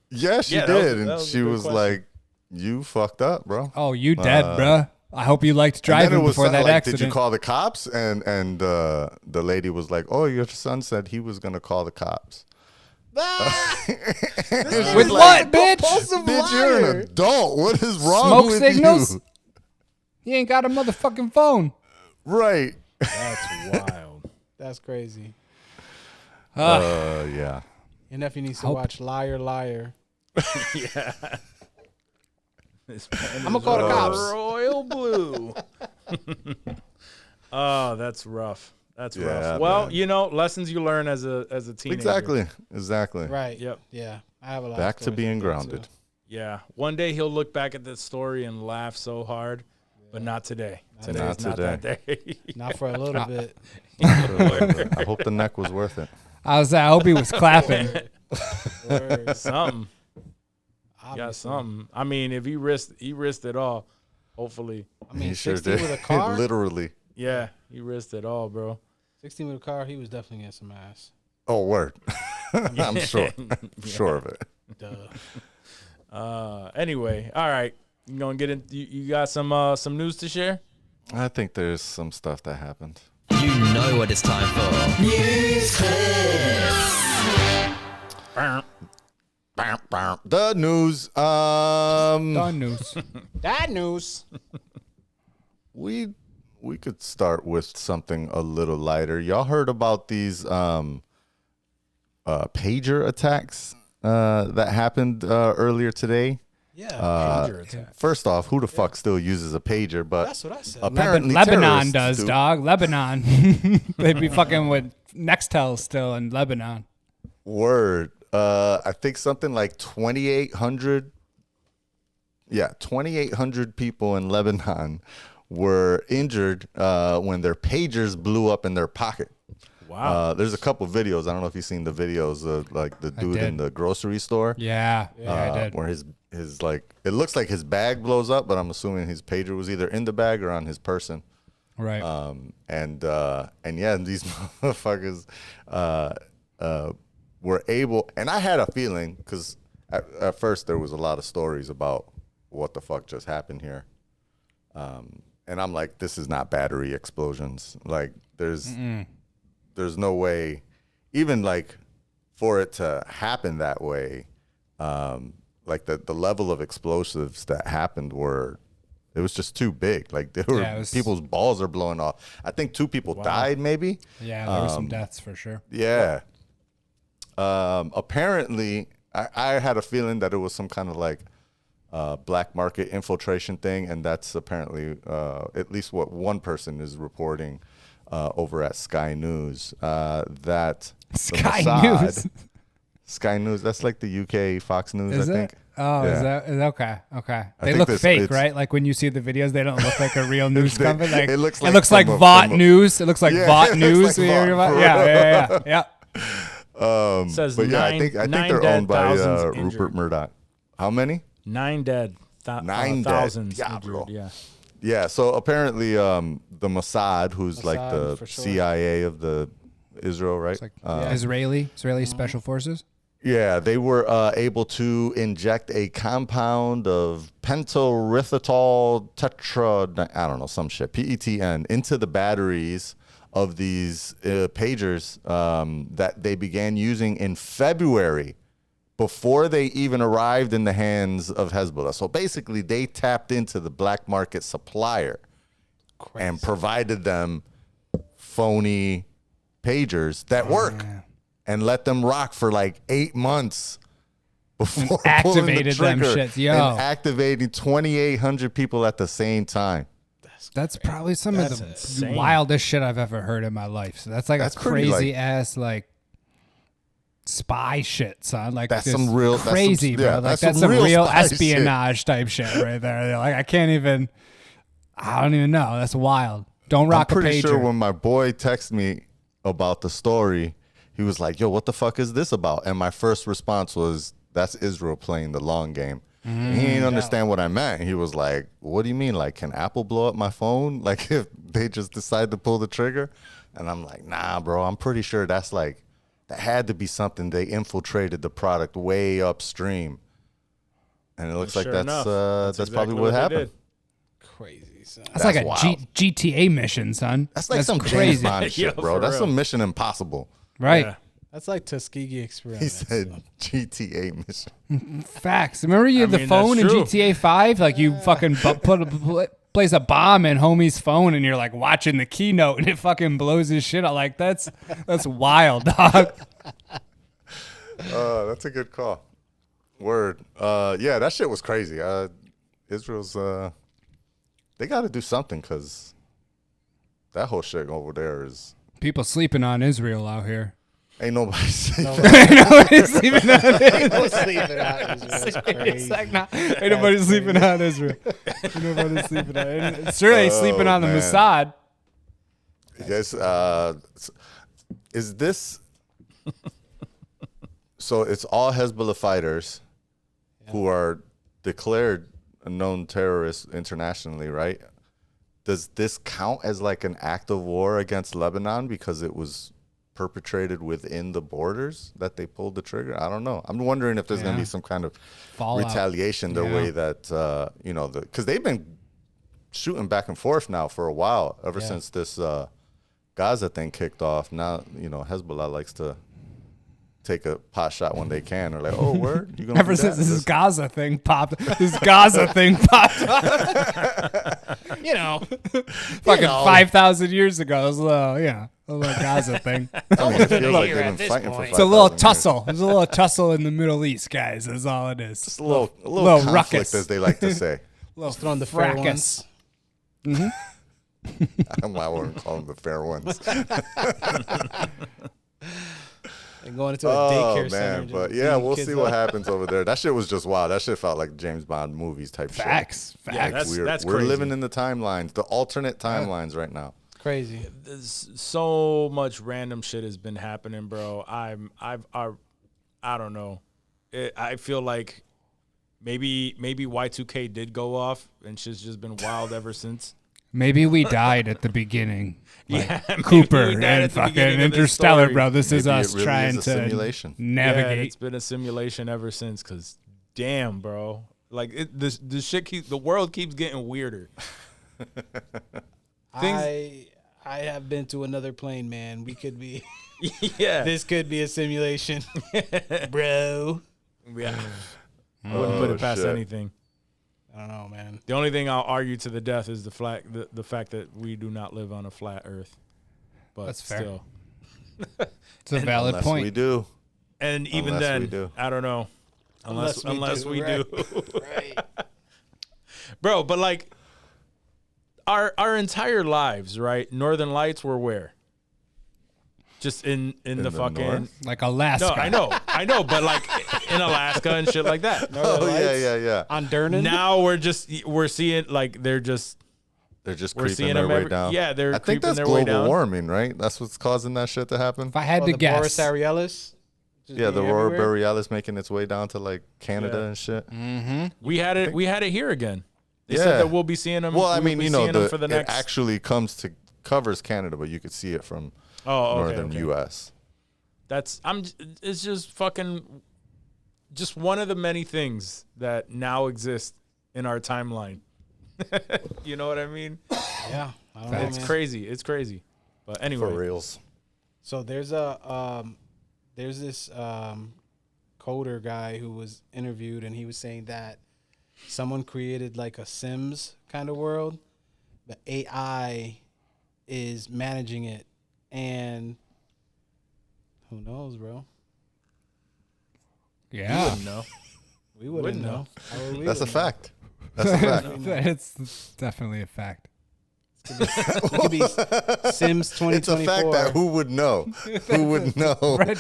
Yeah, she Yeah, that was- did. that And was a she good was question. like, you fucked up, bro. Oh, you dead, bruh. I hope you liked And then driving it was before something that like, accident. did you call the cops? And the lady was like, oh, your son said he was going to call the cops. With what, bitch? Bitch, you're an adult. What is wrong Smoke with signals? you? He ain't got a motherfucking phone. Right. That's wild. That's crazy. Yeah. Your nephew needs to watch Liar, Liar. Yeah. I'm going to call the cops. Royal blue. Oh, that's rough. That's Yeah, rough. Well, man. you know, lessons you learn as a teenager. Exactly. Right. Yep. Yeah. I have a lot Back of to stories being like that, grounded. too. Yeah. One day he'll look back at this story and laugh so hard, but not today. Today Not is not that today. day. Not for a little bit. I hope the neck was worth it. I hope he was clapping. Word. Something. Got Obviously. something. I mean, if he risked it all, hopefully. I mean, He sure 16 did. with a car? Literally. Yeah, he risked it all, bro. 16 with a car, he was definitely getting some ass. Oh, word. I'm sure. I'm sure of it. Duh. Anyway, all right. You gonna get in? You got some news to share? I think there's some stuff that happened. You know what it's time for. News The news. Done news. That news. We could start with something a little lighter. Y'all heard about these pager attacks that happened earlier today? Yeah. Pager attack. First off, who the fuck still uses a pager? But That's what I said. apparently Lebanon terrorists does, do. dog. Lebanon. They be fucking with Nextel still in Lebanon. Word. I think something like 2,800. Yeah, 2,800 people in Lebanon were injured when their pagers blew up in their pocket. Wow. There's a couple videos. I don't know if you've seen the videos of like the dude in did. the grocery store. Yeah, I did. Where his like it looks like his bag blows up, but I'm assuming his pager was either in the bag or on his person. Right. And yeah, these motherfuckers were able. And I had a feeling because at first there was a lot of stories about what the fuck just happened here. And I'm like, this is not battery explosions. Like there's no way, even like for it to happen that way. Like the level of explosives that happened it was just too big. Like people's balls are blowing off. I think 2 people died maybe. Yeah, there were some deaths for sure. Yeah. Apparently, I had a feeling that it was some kind of like black market infiltration thing, and that's apparently at least what one person is reporting over at Sky News. That the Sky Mossad- News. Sky News. That's like the UK Fox News, Is I it? think. Oh, Yeah. is okay? Okay. They think look this- fake, it's- right? Like when you see the videos, they don't look like a real news They- company. Like, it looks like like from a- VOT from a- News. It looks like Yeah, VOT it looks News. like You hear VOT, about- for yeah. It says But yeah, I think nine they're dead, owned by thousands Rupert injured. Murdoch. How many? 9 dead. 9 dead. Thousands Yeah, injured. bro. Yeah. Yeah, so apparently the Mossad, who's like Mossad, the for sure. CIA of the Israel, right? It's like Israeli Special Forces. Yeah, they were able to inject a compound of pentorithiol I don't know, some shit, PETN, into the batteries of these pagers that they began using in February before they even arrived in the hands of Hezbollah. So basically, they tapped into the black market supplier and provided them phony pagers that work. And let them rock for like 8 months before activated pulling the them trigger shits, yo. and activating 2,800 people at the same time. That's probably some of the insane. wildest shit I've ever heard in my life. So that's like That's a pretty, crazy like- ass like spy shit, son. Like That's just some real- crazy, that's some- yeah, bro. Like that's that's some some real real spy shit. espionage type shit right there. Like I don't even know. That's wild. Don't rock I'm a pretty pager. sure when my boy texted me about the story, he was like, yo, what the fuck is this about? And my first response was, that's Israel playing the long game. He didn't understand what I meant. He was like, what do you mean? Like, can Apple blow up my phone? Like, if they just decide to pull the trigger? And I'm like, nah, bro, I'm pretty sure that's like, that had to be something. They infiltrated the product way upstream. And it looks like Sure that's enough, that's exactly probably what they happened. did. Crazy, son. That's like a wild. GTA mission, son. That's like some James crazy, Bond Yo, shit, bro. for That's real. some Mission Impossible. right? Yeah. That's like Tuskegee Express. He said GTA mission. Facts. Remember you had the mean, phone in that's true. GTA 5? Like you fucking place a bomb in homie's phone and you're like watching the keynote and it fucking blows his shit out. Like that's wild, dog. That's a good call. Word. Yeah, that shit was crazy. Israel's they got to do something because that whole shit over there is People sleeping on Israel out here. ain't nobody saying Nobody's sleeping on Israel. Sleeping out is just crazy. It's like, nah, ain't nobody sleeping on Israel. Ain't nobody sleeping on it. Sure, they sleeping on the man. Mossad. Yes. Is this so? It's all Hezbollah fighters who are declared known terrorists internationally, right? Does this count as like an act of war against Lebanon because it was perpetrated within the borders that they pulled the trigger? I don't know. I'm wondering if there's going to be some kind of Fallout. retaliation the Yeah. way that, because they've been shooting back and forth now for a while, ever since this Gaza thing kicked off. Now, Hezbollah likes to take a pot shot when they can, or like, oh, word, you gonna Ever do since that? this Gaza thing popped, up. Fucking 5,000 years ago. It was a little Gaza thing. I mean, it feels like Here they've at been this fighting for point. It's a little 5,000 years. tussle. There's a little tussle in the Middle East, guys. That's all it is. Just a little little conflict, ruckus. as they like to say. Little Throwing the fair fracas. ones. I wouldn't call them the fair ones. And going into a Oh daycare center. man, just but yeah, beating we'll kids see what up. happens over there. That shit was just wild. That shit felt like James Bond movies type Facts. shit. Facts. That's We're crazy. living in the timelines, the alternate timelines right now. Crazy. There's so much random shit has been happening, bro. I don't know. I feel like maybe Y2K did go off and shit's just been wild ever since. Maybe we died at the beginning. Like Yeah, maybe Cooper we died and at the fucking beginning of this Interstellar, story. bro. This is Maybe us it really trying is a to simulation. Yeah, navigate. it's been a simulation ever since. Cause damn, bro, like the shit the world keeps getting weirder. I have been to another plane, man. We could be. Yeah, This could be a simulation, bro. yeah. I wouldn't put it past shit. anything. I don't know, man. The only thing I'll argue to the death is the fact that we do not live on a flat Earth. But That's fair. still, It's a valid Unless point. we do. and even Unless we then, do. I don't know. Unless we do. Right. Bro, but like our entire lives, right? Northern Lights were where? Just in the fucking north? Like Alaska. No, I know, but like in Alaska and shit like that. Oh yeah. On Durnan. Now we're seeing like they're just They're just We're creeping seeing their them way every- down. yeah, they're I think creeping that's their way global down. warming, right? That's what's causing that shit to happen. If I had to the guess, Boris Arealis. just Yeah, the being aurora everywhere. borealis making its way down to like Canada Yeah. and shit. we had it here again. They Yeah. said that we'll be seeing them. Well, I we'll mean, be you know, seeing them for the it next. actually covers Canada, but you could see it from oh, okay, northern okay. U.S. It's just fucking just one of the many things that now exist in our timeline. You know what I mean? Yeah, I don't know, It's man. crazy. It's crazy. But anyway, For reals. So there's this coder guy who was interviewed, and he was saying that someone created like a Sims kind of world, but AI is managing it, and who knows, bro? Yeah. no. We wouldn't Wouldn't know. How would we That's a would know? fact. That's a fact. It's definitely a fact. It could be Sims 2024. It's a fact that who would know? Who would know? Right.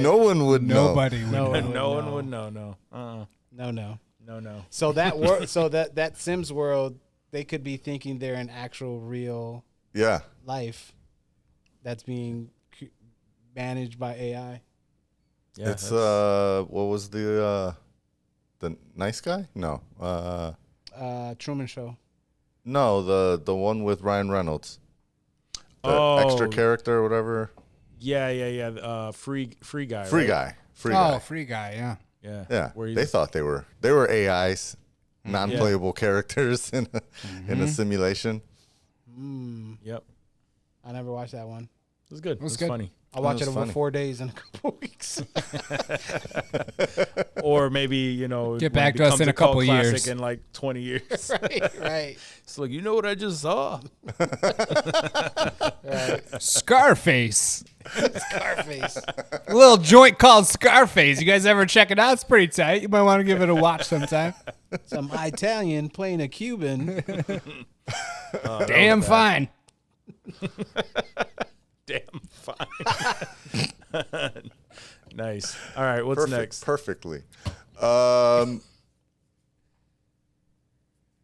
No one would know. Nobody would No know. one No would one know. would know. No. No. No. So that world, so that Sims world, they could be thinking they're in actual real Yeah. life that's being managed by AI. Yeah, It's that's- what was the nice guy? No. Truman Show. No, the one with Ryan Reynolds. The Oh. extra character or whatever. Yeah. Free guy. Free right? guy. Free Oh, guy. free guy. Yeah. Yeah. Yeah. Where They he's, thought they were AIs, non-playable characters in a simulation. Yep. I never watched that one. It was good. It was good. funny. I'll watch was it over funny. 4 days in a couple weeks. Or maybe, Get when it back to us becomes in a cult couple classic years. in like 20 years. right. It's like, you know what I just saw? Scarface. Scarface. A little joint called Scarface. You guys ever check it out? It's pretty tight. You might want to give it a watch sometime. Some Italian playing a Cuban. Damn fine. Damn fine. Nice. All right, what's next? Perfectly.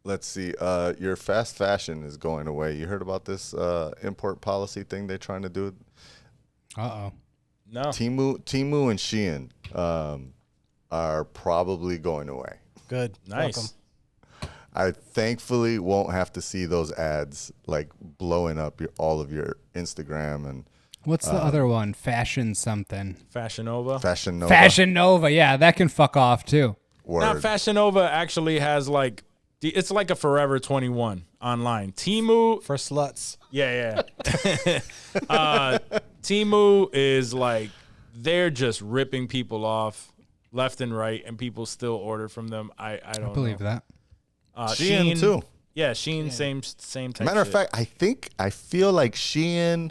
Let's see. Your fast fashion is going away. You heard about this import policy thing they're trying to do? Uh-oh. No. Temu and SHEIN are probably going away. Good. Nice. Welcome. I thankfully won't have to see those ads like blowing up all of your Instagram and What's the other one? Fashion something. Fashion Nova. Fashion Nova. Fashion Nova. Yeah, that can fuck off too. Word. Now, Fashion Nova actually has like, it's like a Forever 21 online. Temu, For sluts. yeah. Temu is like, they're just ripping people off left and right, and people still order from them. I don't I believe know. that. SHEIN too. Yeah, SHEIN, same type Matter of shit. fact, I feel like SHEIN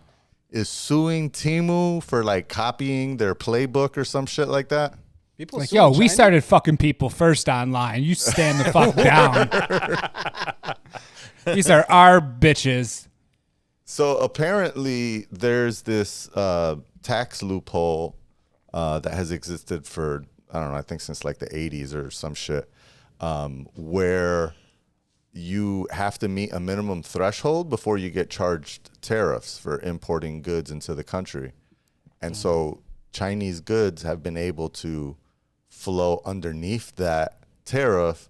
is suing Temu for like copying their playbook or some shit like that. People Like, suing yo, we China? started fucking people first online. You stand the fuck down. These are our bitches. So apparently there's this tax loophole that has existed for, I don't know, I think since like the 80s or some shit, where you have to meet a minimum threshold before you get charged tariffs for importing goods into the country. And so Chinese goods have been able to flow underneath that tariff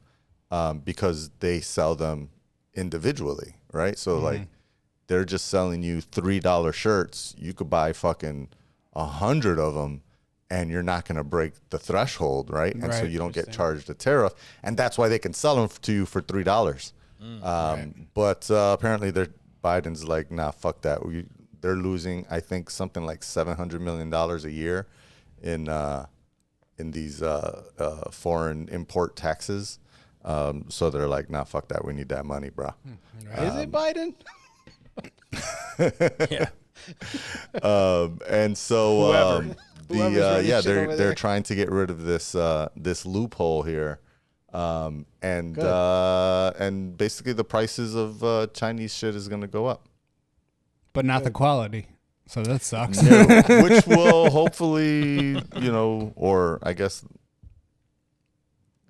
because they sell them individually, right? So like they're just selling you $3 shirts. You could buy fucking 100 of them and you're not going to break the threshold, right? And so Right. you don't get charged a tariff. And that's why they can sell them to you for $3. But apparently Biden's like, nah, fuck that. They're losing, I think, something like $700 million a year in these foreign import taxes. So they're like, nah, fuck that. We need that money, bro. Is it Biden? Yeah. And so Whoever. Whoever's running shit they're over there. trying to get rid of this this loophole here. And basically the prices of Chinese shit is going to go up. But not the quality. So that sucks. Which will hopefully, or I guess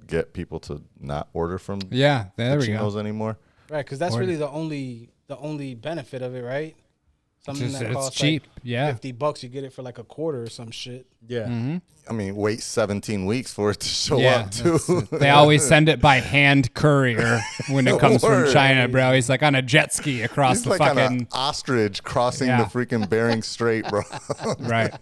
get people to not order from Yeah, there we go. chinos anymore. Right, because that's Or- really the only benefit of it, right? Something Just- that it's costs cheap. like Yeah. $50, you get it for like a quarter or some shit. Yeah. I mean, wait 17 weeks for it to show Yeah, up too. They always send it by hand courier when it comes from Word. China, bro. He's like on a jet ski across He's the like on fucking an ostrich crossing Yeah. the freaking Bering Strait, bro. right.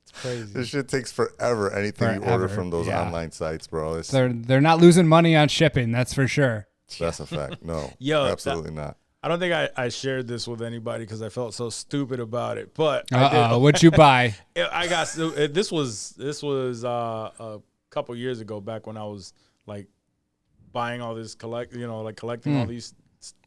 It's crazy. This shit takes forever. Anything you order Forever, from those yeah. online sites, bro. It's, They're not losing money on shipping, that's for sure. that's a fact. No, Yo, absolutely not. I don't think I shared this with anybody because I felt so stupid about it. But I did. What'd you buy? I got this was a couple years ago, back when I was like buying all this collecting all these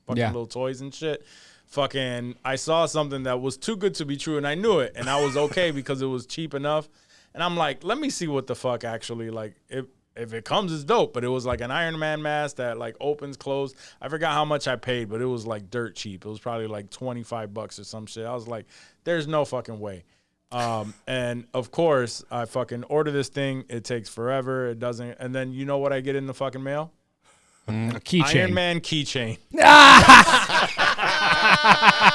fucking little toys and shit. Fucking, I saw something that was too good to be true, and I knew it, and I was okay because it was cheap enough. And I'm like, let me see what the fuck actually, like, if it comes, it's dope. But it was like an Iron Man mask that like opens, closed. I forgot how much I paid, but it was like dirt cheap. It was probably like $25 or some shit. I was like, there's no fucking way. And of course, I fucking order this thing. It takes forever. It doesn't. And then you know what I get in the fucking mail? A keychain. Iron Man keychain.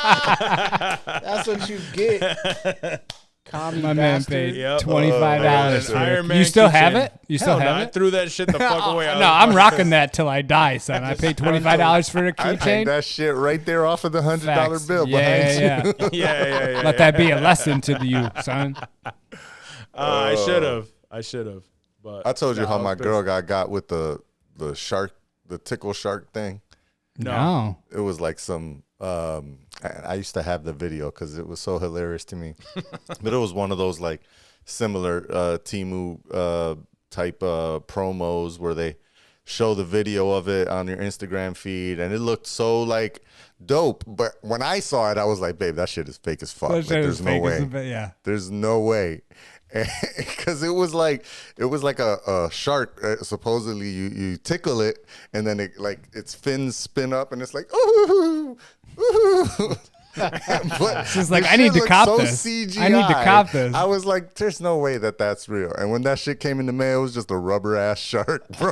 That's what you get. Commie My man bastard. paid Yep. $25 for Iron it. Man You still keychain. have it? You still Hell no, have I it? threw that shit the fuck away. No, I'm rocking that till I die, son. I paid $25 for a I paid keychain. that shit right there off of the $100 Facts. bill Yeah, behind you. yeah. Yeah. Let that be a lesson to you, son. I should have. But I told you no, how I was my pissed. girl got with the shark, the tickle shark thing. No. It was like some. I used to have the video because it was so hilarious to me. But it was one of those like similar Temu type promos where they show the video of it on your Instagram feed, and it looked so like dope. But when I saw it, I was like, "Babe, that shit is fake as fuck. Like, there's no way. Yeah. There's no way." Because it was like a shark. Supposedly, you tickle it, and then it like its fins spin up, and it's like ooh, ooh. But She's like, the I need shit to looked cop so this. CGI. I need to cop this. I was like, there's no way that's real. And when that shit came in the mail, it was just a rubber ass shark, bro.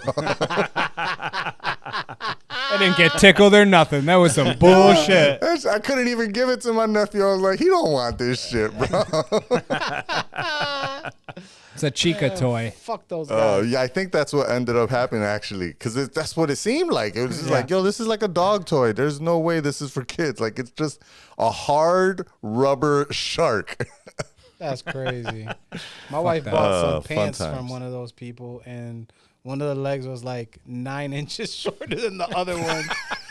I didn't get tickled or nothing. That was some bullshit. I couldn't even give it to my nephew. I was like, he don't want this shit, bro. It's a Chica toy. Fuck those Oh, guys. yeah, I think that's what ended up happening, actually, because that's what it seemed like. It was just like, yo, this is like a dog toy. There's no way this is for kids. Like, it's just a hard rubber shark. That's crazy. My wife bought some fun pants times. from one of those people, and one of the legs was like 9 inches shorter than the other one.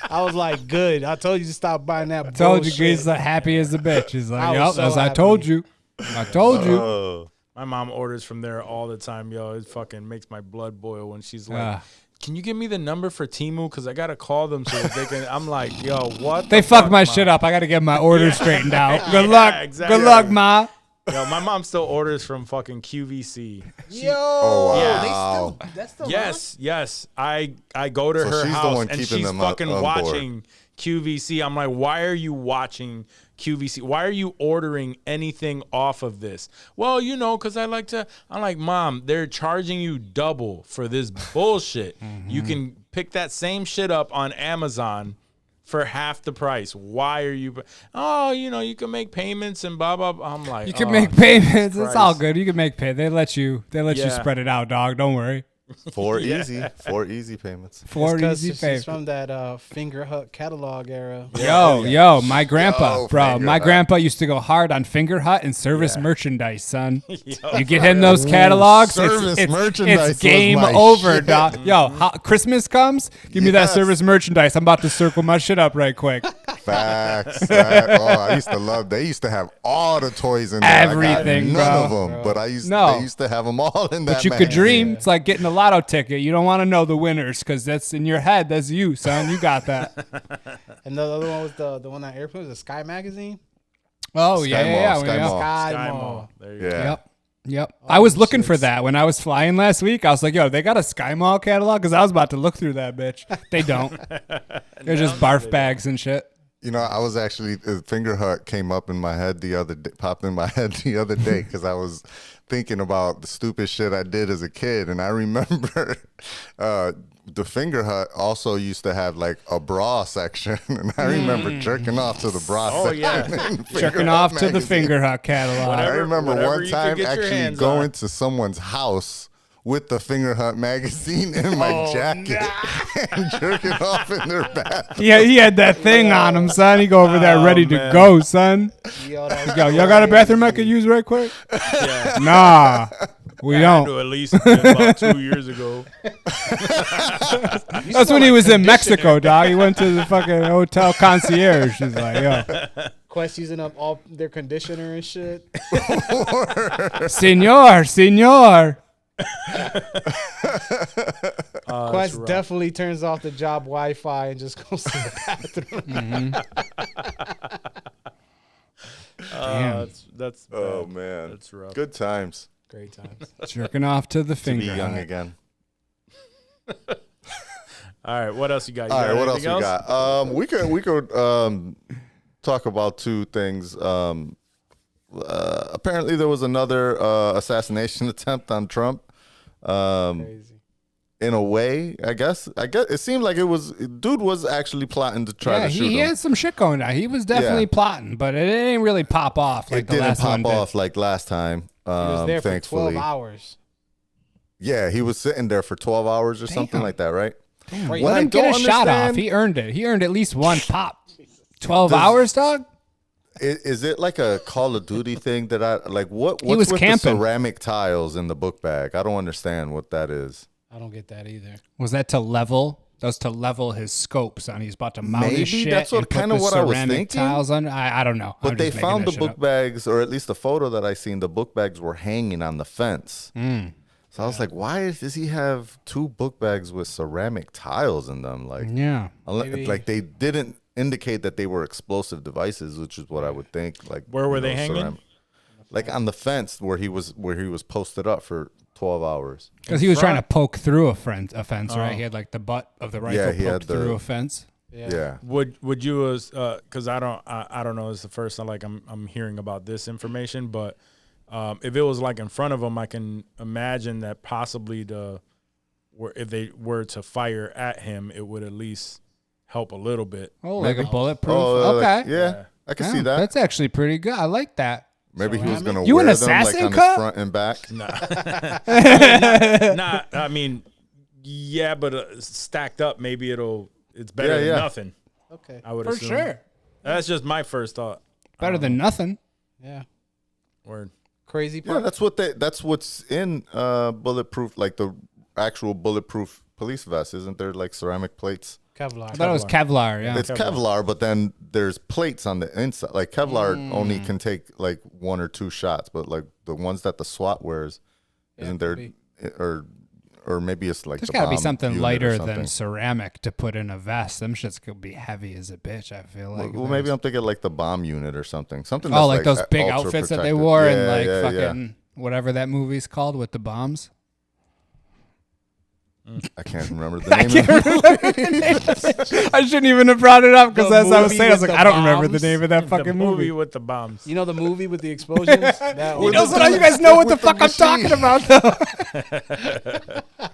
I was like, good. I told you to stop buying that bullshit. Told you, he's happy as a bitch. He's like, I was yup, so as I happy. told you. I told you. Oh. My mom orders from there all the time, yo. It fucking makes my blood boil when she's like, Ah. "Can you give me the number for Temu? Because I gotta call them so that they can." I'm like, "Yo, what?" They the fucked fuck, my Mom? shit up. I got to get my order straightened out. Yeah, Good luck. exactly. Good luck, Ma. Yo, my mom still orders from fucking QVC. Yo, wow. that's still Yes. I go to So her she's the house one and keeping she's them fucking on board. watching QVC. I'm like, why are you watching QVC? Why are you ordering anything off of this? Well, you know, because I like to. I'm like, Mom, they're charging you double for this bullshit. You can pick that same shit up on Amazon for half the price. Why are you? Oh, you know, you can make payments and blah blah blah. I'm like, You can oh, make payments. Jesus It's all Christ. good. You can make pay. They let you Yeah. spread it out, dog. Don't worry. Four easy payments. Four Because easy she's payments. from that Finger Hut catalog era. Yo, my grandpa, Yo, bro. Finger My Hut. grandpa used to go hard on Finger Hut and service merchandise, son. You get him those catalogs, service it's merchandise it's game was my over, shit. dog. Yo, Christmas comes, give me that Yes. service merchandise. I'm about to circle my shit up right quick. Facts. Oh, I used to love. They used to have all the toys in there. Everything, I got none bro. of them, but they No. used to have them all in that. But you could magazine. dream. It's like getting a lotto ticket. You don't want to know the winners because that's in your head. That's you, son. You got that. And the other one was the one on Airplane, was the Sky Magazine. Oh, Sky Mall, Sky Mall. Sky Sky Mall. Mall. There you Yeah. Yep. I was looking for shits. that when I was flying last week. I was like, yo, they got a Sky Mall catalog? Because I was about to look through that bitch. They don't. They're just barf bags and shit. You know, I was actually Finger Hut came up in my head the other day, popped in my head the other day because I was thinking about the stupid shit I did as a kid, and I remember the Finger Hut also used to have like a bra section, and I remember jerking off to the bra Oh, section. yeah. in Finger Jerking Hut off to the magazine. Finger Hut catalog. I remember whatever one you could time get your actually hands going on. to someone's house with the Finger Hunt magazine in my jacket and jerking off in their bathroom. Yeah, he had that thing on him, son. He go over there ready to man. go, son. Yo, Y'all got a bathroom I could use right quick? Yeah. Nah, we Had don't. to at least been about 2 years ago. That's when he was in Mexico, dog. He went to the fucking hotel concierge. He's like, yo, Quest using up all their conditioner and shit. senor. Quest definitely turns off the job Wi-Fi and just goes to the bathroom. Damn. That's Oh bad. man, That's rough. Good times Great times. Jerking off to the to be finger. young Hunt. again. All right, what else you got? You All got right, what else anything we got? We could talk about two things. Apparently, there was another assassination attempt on Trump. Crazy. In a way, I guess it seemed like dude was actually plotting to try Yeah, to shoot he him. had some shit going on. He was definitely plotting, but it didn't really pop off like It the didn't last one pop did. off like last time. He was there for Thankfully, 12 hours. yeah, he was sitting there for 12 hours or something Damn. like that, right? Right. What Let I him get a don't shot off. understand- He earned it. He earned at least one pop. 12 hours, dog? Is it like a Call of Duty thing that I like? What's was with camping. the ceramic tiles in the book bag? I don't understand what that is. I don't get that either. Was that to level? That was to level his scopes on. He's about to mount his Maybe shit. that's what and put kinda the what I was ceramic thinking. tiles on. I don't know. But I'm they just making found that the shit book up. bags, or at least the photo that I seen. The book bags were hanging on the fence. So I was like, why does he have two book bags with ceramic tiles in them? Like, Yeah. Maybe- like they didn't indicate that they were explosive devices, which is what I would think. Like, Where were they hanging? Like on the fence where he was posted up for 12 hours. Because he was trying to front? poke through a fence, right? He had like the butt of the rifle he had poked through a fence. Yeah. Would you as because I don't know, it's the first time like I'm hearing about this information, but if it was like in front of him, I can imagine that possibly if they were to fire at him, it would at least help a little bit. Oh, like a bulletproof. Oh, okay. like, yeah, I can see Yeah, that. That's actually pretty good. I like that. Maybe he was gonna You wear an them like assassin, on his Cut? front and back. Nah, I mean, yeah, but stacked up, maybe it's better than Yeah. nothing. Okay. I would For assume. sure. That's just my first thought. Better than nothing. Yeah. Word. Crazy Yeah, part. that's what's in bulletproof, like the actual bulletproof police vest. Isn't there like ceramic plates? Kevlar. I thought it was Kevlar. Yeah. It's Kevlar, but then there's plates on the inside. Like Kevlar only Mm. can take like one or two shots, but like the ones that the SWAT wears, isn't there? could Or maybe it's like There's the got to be bomb something unit or lighter something. than ceramic to put in a vest. Them shits could be heavy as a bitch, I feel like. Well, maybe I'm thinking like the bomb unit or something. Something. Oh, That's like those big ultra outfits that they protective. wore in Yeah, like yeah, fucking whatever that movie's called with the bombs. I can't remember the name. Of it. I shouldn't even have brought it up because The as I was movie saying, I was with like, the I don't remember the bombs? name of that The fucking movie. with the bombs. You know the movie with the explosions? That He one. knows what you guys know what the with the fuck I'm machine. talking about, though.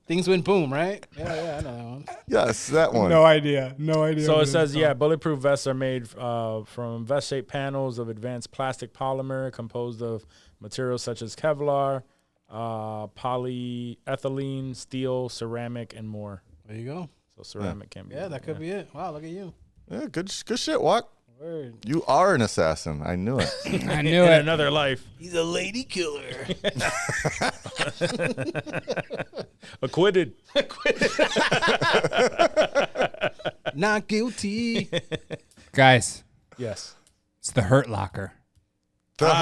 Things went boom, right? Yeah, I know that one. Yes, that one. No idea. No idea. So what it is says, called. yeah, bulletproof vests are made from vest-shaped panels of advanced plastic polymer composed of materials such as Kevlar, polyethylene, steel, ceramic, and more. There you go. So ceramic can be. Yeah, that could be it. Wow, look at you. Yeah, good shit, Walk. Word. You are an assassin. I knew it. I knew In it. another life. He's a lady killer. Acquitted. Not guilty. Guys, Yes. it's the Hurt Locker. The Hurt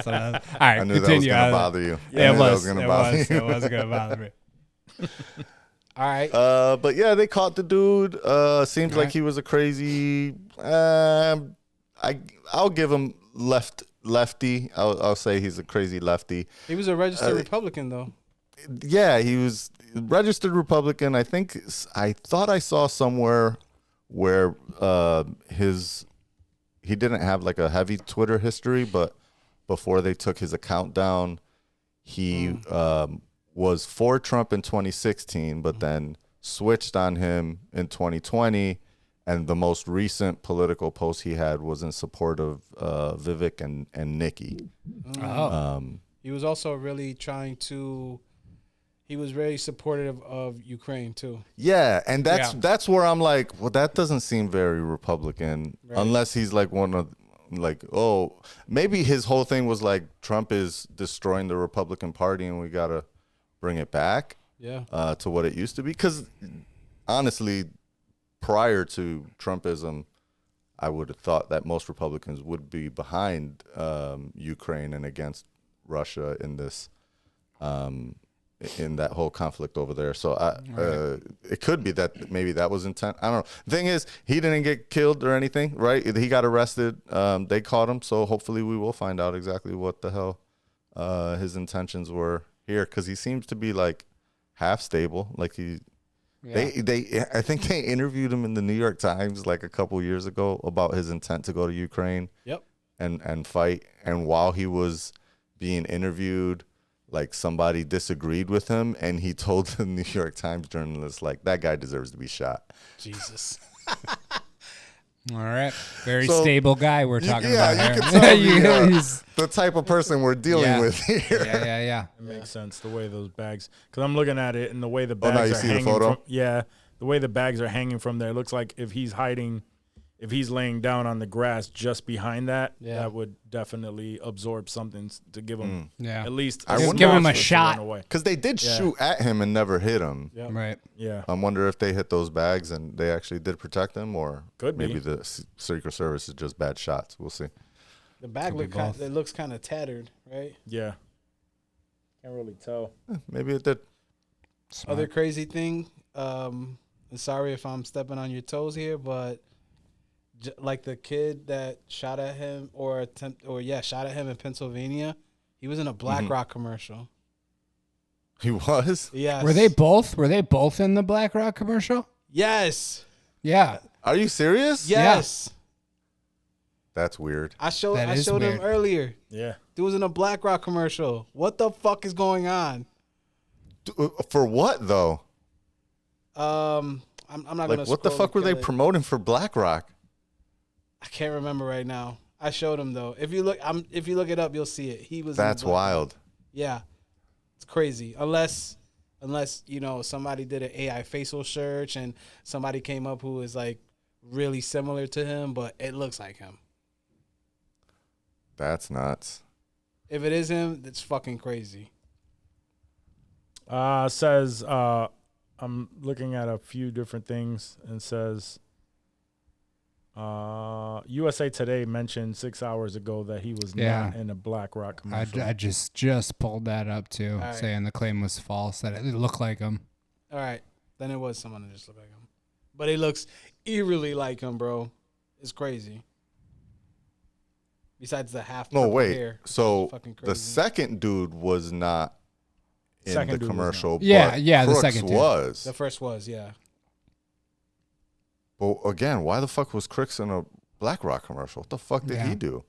All right, I knew that was continue. gonna bother you. I Yeah, it knew that was. gonna It bother was. you. It was gonna bother me. All right. But yeah, they caught the dude. Seems like Right. he was a crazy. I'll give him lefty. I'll say he's a crazy lefty. He was a registered Republican, though. Yeah, he was registered Republican. I thought I saw somewhere where he didn't have like a heavy Twitter history, but before they took his account down, he was for Trump in 2016, but then switched on him in 2020. And the most recent political post he had was in support of Vivek and Nikki. Oh. He was also really trying to. He was very supportive of Ukraine too. Yeah, and that's where I'm like, well, that doesn't seem very Republican, unless he's like one of maybe his whole thing was like Trump is destroying the Republican Party and we gotta bring it back, to what it used to be. Because honestly, prior to Trumpism, I would have thought that most Republicans would be behind Ukraine and against Russia in this. In that whole conflict over there. So it could be that maybe that was intent. I don't know. The thing is, he didn't get killed or anything, right? He got arrested. They caught him. So hopefully we will find out exactly what the hell his intentions were here. Because he seems to be like half stable. Like I think they interviewed him in the New York Times like a couple years ago about his intent to go to Ukraine. Yep. And fight. And while he was being interviewed, like somebody disagreed with him, and he told the New York Times journalist, like, that guy deserves to be shot. Jesus. All right. Very stable guy we're talking about you here. can tell He's- the type of person we're dealing with here. yeah. It makes sense the way those bags, because I'm looking at it and the way the now bags you are see the hanging photo? from. Yeah, the way the bags are hanging from there, it looks like if he's laying down on the grass just behind that, that would definitely absorb something to give him at least wonder give him a to shot. run away. Because they did shoot at him and never hit him. Right. Yeah, I wonder if they hit those bags and they actually did protect him, or Could be. maybe the Secret Service is just bad shots. We'll see. The bag looks kind of tattered, right? yeah. Can't really tell. Maybe it did. Other crazy thing. And sorry if I'm stepping on your toes here, but like the kid that shot at him shot at him in Pennsylvania, he was in a BlackRock commercial. He was? Yes. Were they both in the BlackRock commercial? Yes. Yeah. Are you serious? Yes. That's weird. I showed That is him weird. earlier. Yeah. Dude was in a BlackRock commercial. What the fuck is going on? For what, though? I'm not gonna. What the scroll fuck were they because promoting for BlackRock? I can't remember right now. I showed him though. If you look it up, you'll see it. He was. That's wild. Yeah, it's crazy. Unless somebody did an AI facial search and somebody came up who is like really similar to him, but it looks like him. That's nuts. If it is him, that's fucking crazy. Says I'm looking at a few different things and says USA Today mentioned 6 hours ago that he was not in a BlackRock commercial. I just pulled that up too, right. saying the claim was false, that it looked like him. All right, then it was someone that just looked like him, but it looks eerily like him, bro. It's crazy. Besides the half. No, wait. Hair, So fucking the crazy. second dude was not in Second the dude was commercial. not. Yeah, but yeah, the Crooks second dude. was. The first was, yeah. But again, why the fuck was Crooks in a BlackRock commercial? What the fuck did he do?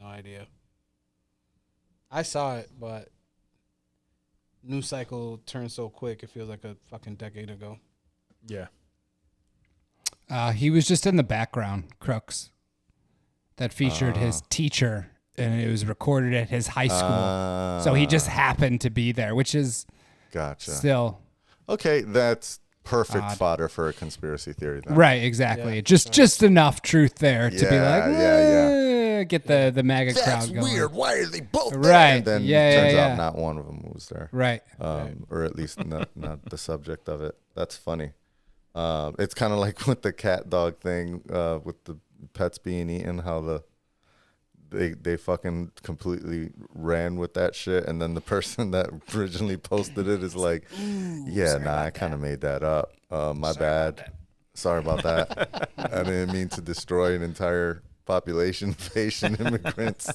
No idea. I saw it, but news cycle turns so quick. It feels like a fucking decade ago. Yeah. He was just in the background, Crooks, that featured his teacher, and it was recorded at his high school. So he just happened to be there, which is Gotcha. still Okay, that's perfect Odd. fodder for a conspiracy theory then. right. Exactly. Yeah, just enough truth there to be like, yeah. get the MAGA That's crowd going. weird. Why are they both there? Right. And then Yeah, turns yeah, out yeah. not one of them was there. Right. Or at least not the subject of it. That's funny. It's kind of like with the cat dog thing, with the pets being eaten, how they fucking completely ran with that shit, and then the person that originally posted it is like, I kind of made that up. My bad. Sorry about that. I didn't mean to destroy an entire population of Asian immigrants.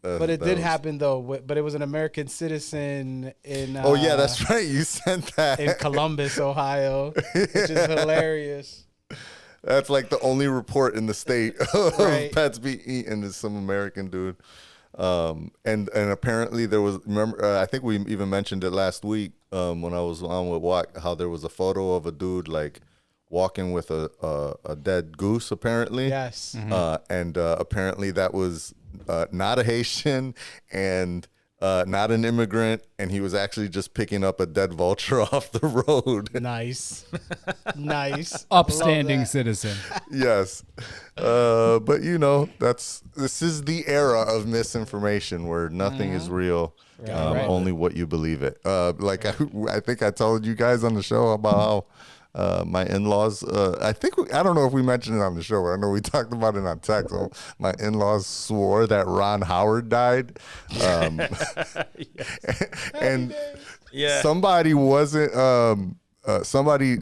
But it did happen though. But it was an American citizen in. Oh yeah, that's right. You sent that in Columbus, Ohio, which is hilarious. That's like the only report in the state of Right. pets being eaten is some American dude. And apparently there was, remember, I think we even mentioned it last week when I was on with Watt, how there was a photo of a dude like walking with a dead goose, apparently. Yes. And apparently that was not a Haitian and not an immigrant, and he was actually just picking up a dead vulture off the road. Nice. Nice. Upstanding Love that. citizen. Yes. But this is the era of misinformation where nothing is real. Right. Only what you believe it. I think I told you guys on the show about how my in-laws, I don't know if we mentioned it on the show, but I know we talked about it on text. So my in-laws swore that Ron Howard died. And somebody wasn't, somebody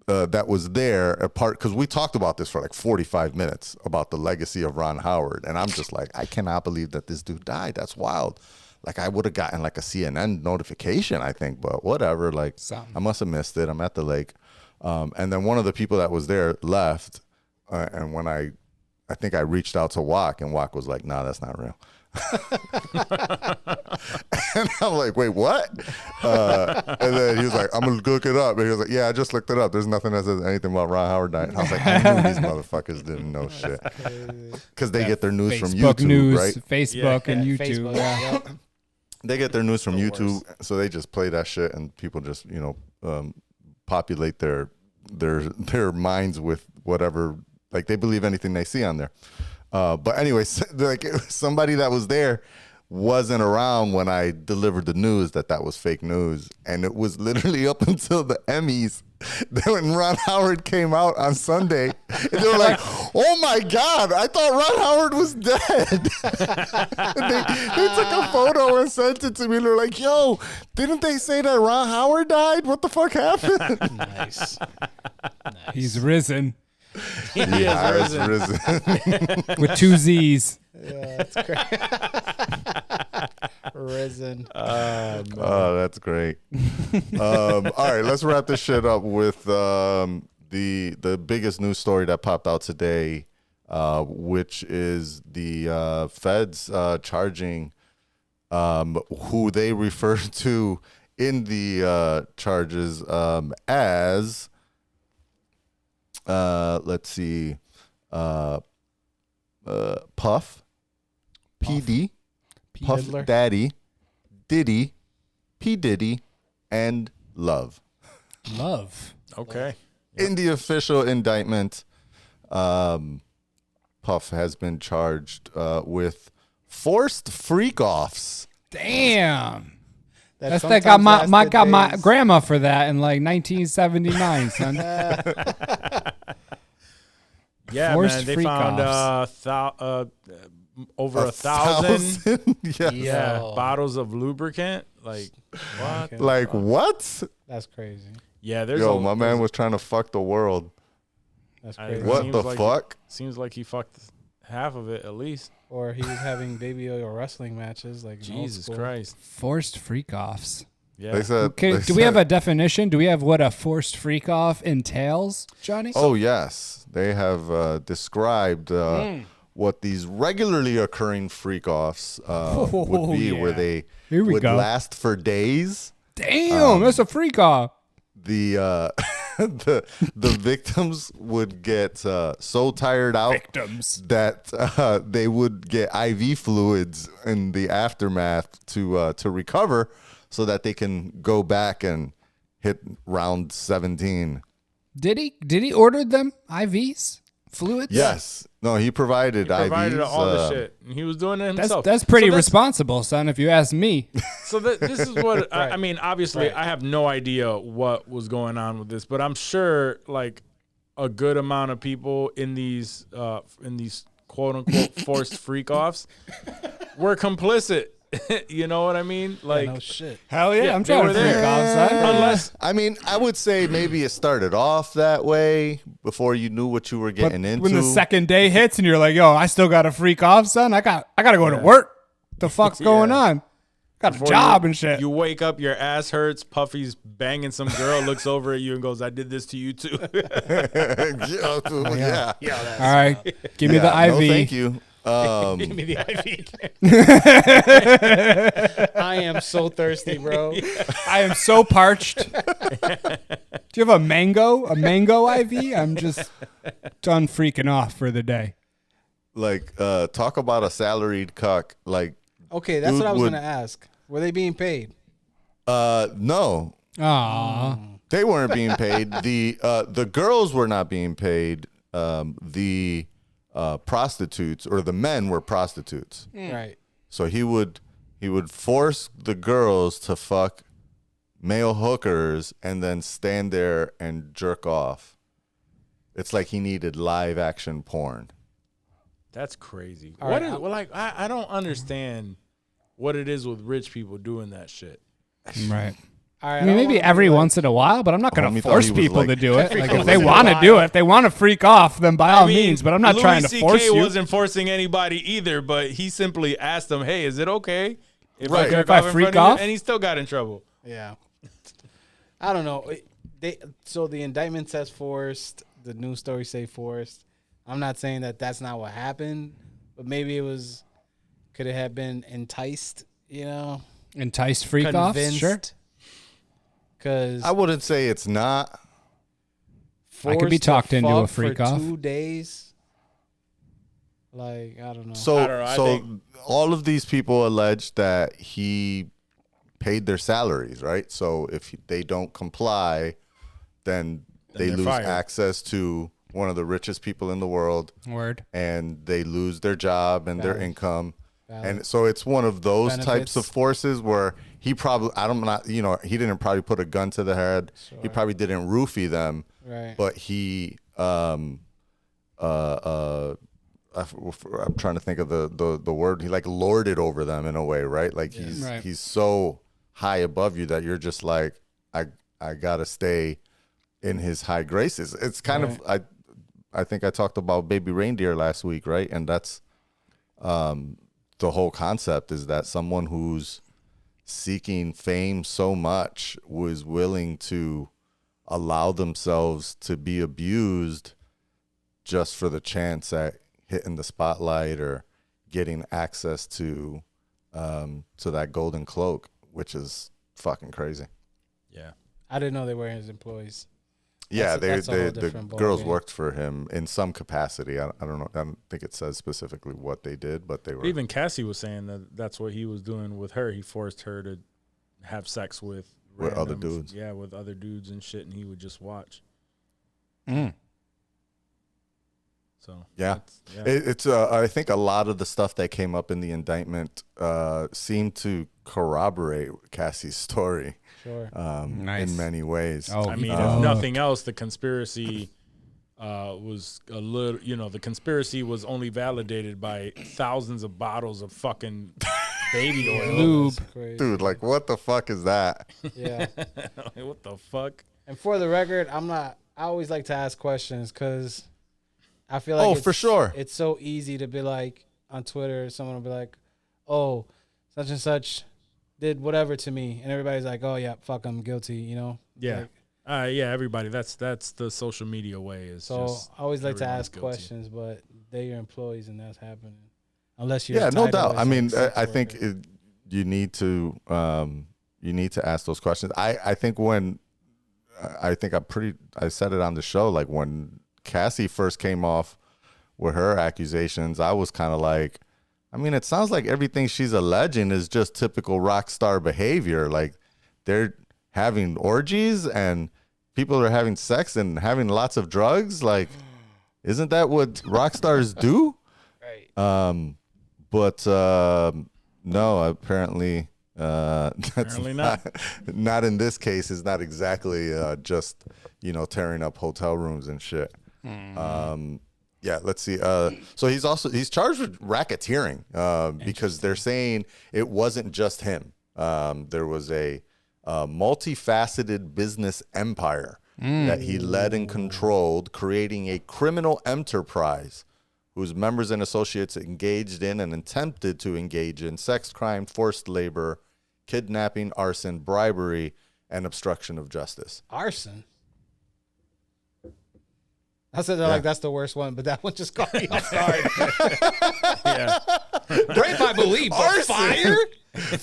that was there apart, because we talked about this for like 45 minutes about the legacy of Ron Howard. And I'm just like, I cannot believe that this dude died. That's wild. Like, I would have gotten like a CNN notification, I think, but whatever. Like, I must have missed it. I'm at the lake. And then one of the people that was there left. And when I think I reached out to Wak, and Wak was like, nah, that's not real. And I'm like, wait, what? And then he was like, I'm going to look it up. And he was like, yeah, I just looked it up. There's nothing that says anything about Ron Howard dying. And I was like, I knew these motherfuckers didn't know shit. Because they get their news from Facebook YouTube, news, right? Facebook and YouTube. Facebook, Yeah. yep. They get their news from YouTube, so they just play that shit, and people just populate their minds with whatever, like they believe anything they see on there. But anyways, like somebody that was there wasn't around when I delivered the news that was fake news, and it was literally up until the Emmys. Then when Ron Howard came out on Sunday, and they were like, "Oh my God, I thought Ron Howard was dead." they took a photo and sent it to me. They're like, "Yo, didn't they say that Ron Howard died? What the fuck happened?" Nice. He's risen Has risen. with 2 Z's. Yeah, that's great. Risen. Oh, that's great. All right, let's wrap this shit up with the biggest news story that popped out today, which is the feds charging who they refer to in the charges as let's see, Puff, PD, Puff Diddler. Daddy, Diddy, P Diddy, and Love. Love. Okay. In the official indictment, Puff has been charged with forced freak-offs. Damn. That's sometimes got my lasted days. grandma for that in like 1979, son. Yeah, Forced man. They freak-offs. found over 1,000 Yeah. Yo. bottles of lubricant. Like, what? Okay. Like, what? That's crazy. Yeah, there's Yo, my man was trying to fuck the world. That's I- crazy. What seems the like fuck? Seems like he fucked half of it at least. Or he was having baby oil wrestling matches. Like in old Jesus school. Christ. Forced freak-offs. Yeah. They said. Okay, they do we have said- a definition? Do we have what a forced freak-off entails, Johnny? Oh, yes. They have described what these regularly occurring freak-offs would be, yeah. where they Here we would go. last for days. Damn, that's a freak-off. The the victims would get so tired out that they would get IV fluids in the aftermath to recover, so that they can go back and hit round 17. Did he order them IVs, fluids? Yes. No, he provided He provided IVs. all the shit. And he was doing it himself. That's pretty So responsible, son. If you ask me. So this is what I mean. Obviously, Right. I have no idea what was going on with this, but I'm sure like a good amount of people in these quote unquote forced freak offs were complicit. You know what I mean? Like, No shit. Hell yeah, Yeah, I'm they trying were to freak there. off, son. unless I mean, I would say maybe it started off that way before you knew what you were But getting into. when the second day hits and you're like, yo, I still got to freak off, son. I got to go to work. The fuck's going on? Got a before job and shit. you wake up, your ass hurts. Puffy's banging some girl, looks over at you and goes, "I did this to you too." yeah. All right, give me the Yeah, IV. No, thank you. Give me the IV. I am so thirsty, bro. I am so parched. Do you have a mango IV? I'm just done freaking off for the day. Like, talk about a salaried cuck. Like, Okay, that's dude what I was would- gonna ask. Were they being paid? no, Aw. they weren't being paid. The girls were not being paid. The prostitutes or the men were prostitutes. Right. So he would force the girls to fuck male hookers and then stand there and jerk off. It's like he needed live action porn. That's crazy. All What right, is, well, like I don't understand what it is with rich people doing that shit. Right. All right. I mean, maybe every once in a while, but I'm not going Homie to thought force he was people like- to do it. Like, if once they in a want to while. do it, if they want to freak off, then by all means. But I'm not Louis trying to force CK you. wasn't forcing anybody either, but he simply asked them, "Hey, is it okay if Right. I jerk If I off in freak front of you?" off? And he still got in trouble. Yeah. I don't know. So the indictment says forced. The news story say forced. I'm not saying that that's not what happened, but maybe it was. Could it have been enticed? You know, Enticed freak off? Sure. Because I wouldn't say it's not. I could be talked into a freak off. 2 days. Like, I don't know. So, I don't know, I think- all of these people allege that he paid their salaries, right? So if they don't comply, then they they're lose fired. access to one of the richest people in the world, Word. and they lose their job and their Valid. income. Valid. And so it's one of those types Benefits. of forces where he probably, he didn't probably put a gun to the head. He probably didn't roofie them, Right. but he, I'm trying to think of the word. He like lorded over them in a way, right? Like Right. he's so high above you that you're just like, I gotta stay in his high graces. It's kind of, I think I talked about Baby Reindeer last week, right? And that's the whole concept is that someone who's seeking fame so much was willing to allow themselves to be abused just for the chance at hitting the spotlight or getting access to that golden cloak, which is fucking crazy. Yeah. I didn't know they were his employees. Yeah, That's a whole the different girls ballgame. worked for him in some capacity. I don't know. I don't think it says specifically what they did, but they were. Even Cassie was saying that that's what he was doing with her. He forced her to have sex with other randoms. dudes. Yeah, with other dudes and shit, and he would just watch. So Yeah. that's- It's I think a lot of the stuff that came up in the indictment seemed to corroborate Cassie's story Sure. Nice. in many ways. Oh, I mean, if nothing else, the conspiracy was a little. You know, the conspiracy was only validated by thousands of bottles of fucking baby oil. lube. That's crazy. Dude, like, what the fuck is that? Yeah. Like, what the fuck? And for the record, I always like to ask questions because I feel like Oh, it's, for sure. It's so easy to be like on Twitter, someone will be like, oh, such and such did whatever to me. And everybody's like, oh, yeah, fuck, I'm guilty, you know? Yeah. Like, Yeah, everybody. That's the social media way. Is so just I always like to everyone's ask guilty. questions, but they're your employees and that's happening. Unless you're Yeah, no title doubt. is I mean, like sex I think worker. you need to ask those questions. I think I said it on the show, like when Cassie first came off with her accusations, I was kind of like, I mean, it sounds like everything she's alleging is just typical rock star behavior. Like they're having orgies and people are having sex and having lots of drugs. Like, isn't that what rock stars do? Right. But no, apparently that's Apparently not. not in this case. It's not exactly just tearing up hotel rooms and shit. Yeah, let's see. So he's charged with racketeering because they're saying it wasn't just him. There was a multifaceted business empire that he led and controlled, creating a criminal enterprise whose members and associates engaged in and attempted to engage in sex crime, forced labor, kidnapping, arson, bribery, and obstruction of justice. Arson. I said they're like, that's the worst one, but that one just caught me off guard. Yeah. Break my belief, but fire?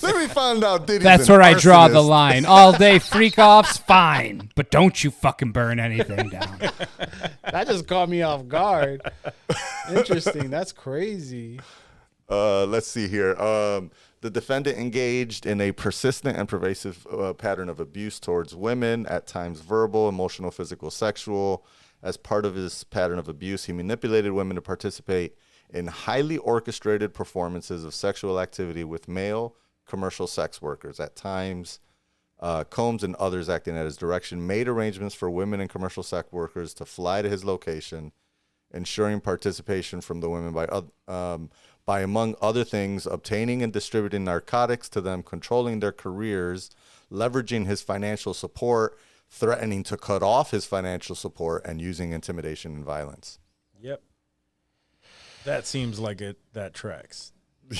Let me find out Diddy's That's an where I draw the arsonist. line. All day freak offs, fine, but don't you fucking burn anything down. That just caught me off guard. Interesting. That's crazy. Let's see here. The defendant engaged in a persistent and pervasive pattern of abuse towards women, at times verbal, emotional, physical, sexual. As part of his pattern of abuse, he manipulated women to participate in highly orchestrated performances of sexual activity with male commercial sex workers. At times, Combs and others acting at his direction made arrangements for women and commercial sex workers to fly to his location, ensuring participation from the women by, among other things, obtaining and distributing narcotics to them, controlling their careers, leveraging his financial support, threatening to cut off his financial support, and using intimidation and violence. Yep. That seems like that tracks.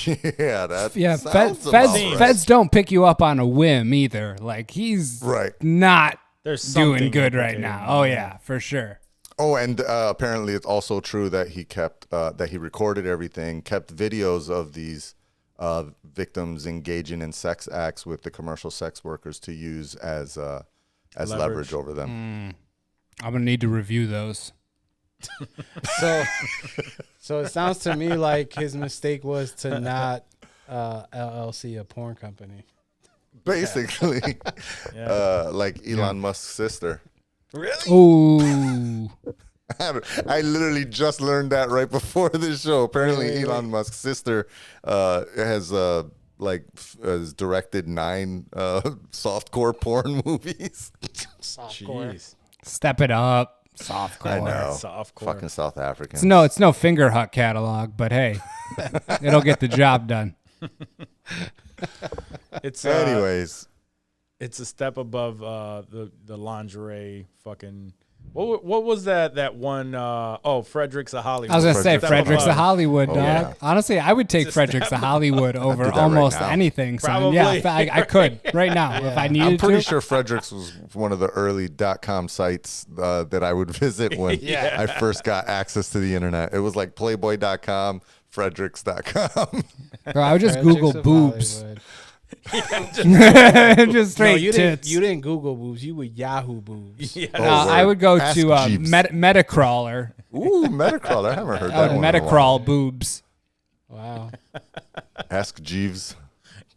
Yeah, that Yeah, sounds about right. feds don't pick you up on a whim either. Like, he's Right. not There's something doing good right implicated now. in Oh, that. yeah, for sure. Oh, and apparently it's also true that he kept that he recorded everything, kept videos of these victims engaging in sex acts with the commercial sex workers to use as leverage over them. I'm going to need to review those. So it sounds to me like his mistake was to not LLC a porn company. Basically, like Elon Musk's sister. Ooh. I literally just learned that right before this show. Apparently, Elon Musk's sister has directed 9 softcore porn movies. Softcore. Jeez. Step it up. Softcore. I know, Softcore. fucking South African. It's no Finger Hut catalog, but hey, it'll get the job done. It's Anyways, it's a step above the lingerie fucking. What was that one? Frederick's of Hollywood. I was going to say Step Frederick's above. of Hollywood, dog. yeah. Honestly, I would take Just Frederick's step of Hollywood over do that right almost now. anything, son. Probably. Yeah, I could right now if I needed I'm pretty to. sure Fredericks was one of the early .com sites that I would visit when I first got access to the internet. It was like Playboy.com, Fredericks.com. Bro, I would just Frederick's Google of boobs. Hollywood. Just straight you tits. you didn't Google boobs. You would Yahoo boobs. Yeah. I would go Ask to Jeeves. Metacrawler. Ooh, Metacrawl. I haven't heard I that would one in a while. Metacrawl boobs. Wow. Ask Jeeves.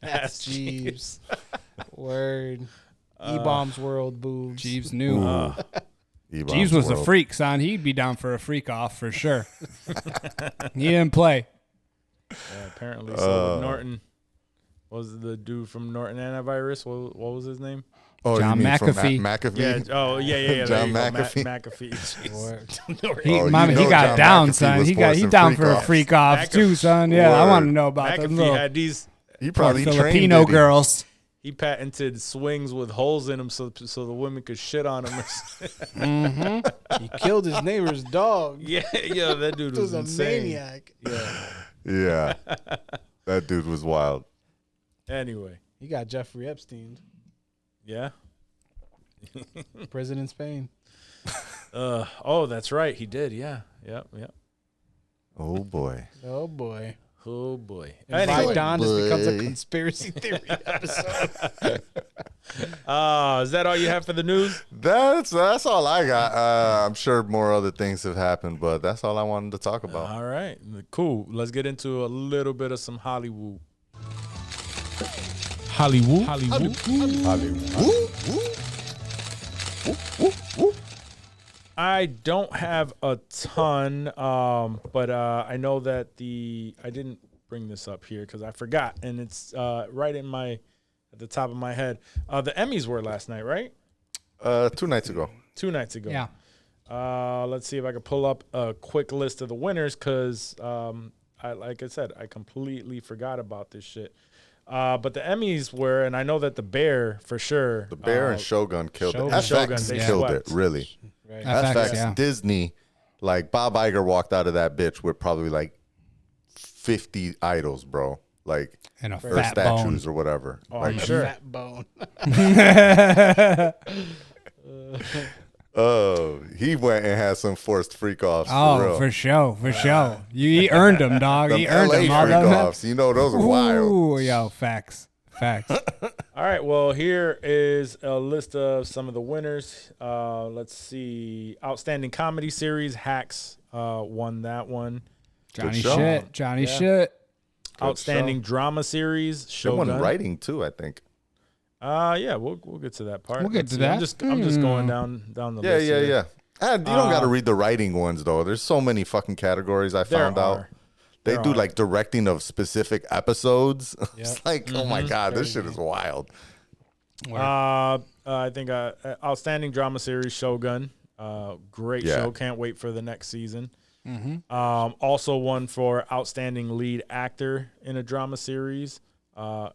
That's Jeeves. Word. E-Bombs World boobs. Jeeves knew. E-Bombs Jeeves was a World. freak, son. He'd be down for a freak off for sure. He didn't play. Yeah, apparently, so with Norton was the dude from Norton Antivirus. What was his name? Oh, John you mean from McAfee. McAfee? Yeah. Oh, yeah. John there you go. McAfee. McAfee. Jeez. Word. He, Oh, mama, you he know got John down, McAfee son. was He forcing down for a freak-offs. freak off McAfee. too, son. Yeah, I want to Word. know about them McAfee little had these. He probably trained Filipino Diddy. girls. He patented swings with holes in them so the women could shit on them. He killed his neighbor's dog. yeah, that dude He was was a insane. maniac. Yeah. That dude was wild. Anyway, He got Jeffrey Epstein. yeah. Prison in Spain. Oh, that's right. He did. Yeah. Yep. Oh, boy. Oh, boy. Oh boy. And Anyway, by dawn, this becomes a boy. conspiracy theory episode. is that all you have for the news? That's all I got. I'm sure more other things have happened, but that's all I wanted to talk about. All right. Cool. Let's get into a little bit of some Hollywood. Hollywood. I don't have a ton, but I know that I didn't bring this up here because I forgot, and it's right at the top of my head. The Emmys were last night, right? 2 nights ago. 2 nights ago. Yeah. Let's see if I can pull up a quick list of the winners because, like I said, I completely forgot about this shit. But the Emmys were, and I know that The Bear for sure. The Bear and Shogun killed it. Shogun, FX they killed swept. it, really. Right. FX, FX, yeah. Disney, like Bob Iger walked out of that bitch with probably like 50 idols, bro. Like, And a or fat statues bone. or whatever. Oh, Like, I'm sure. Fat bone. Oh, he went and had some forced freak offs. For real. For sure. He earned them, dog. Them He earned LA them. All freak them. offs. You know, those are wild. Ooh, yo, facts. All right, well, here is a list of some of the winners. Let's see. Outstanding comedy series, Hacks won that one. Johnny show. shit. Johnny Yeah. shit. Outstanding drama series, They Shogun. won writing too, I think. Yeah, we'll get to that part. We'll get Let's to see. that. I'm just going down the Yeah, list. yeah, here. yeah. You don't got to read the writing ones though. There's so many fucking categories I There found out. are. They There do are. like directing of specific episodes. It's Yep. like, oh my god, this shit is wild. I think outstanding drama series, Shogun. Great Yeah. show. Can't wait for the next season. Also won for outstanding lead actor in a drama series. I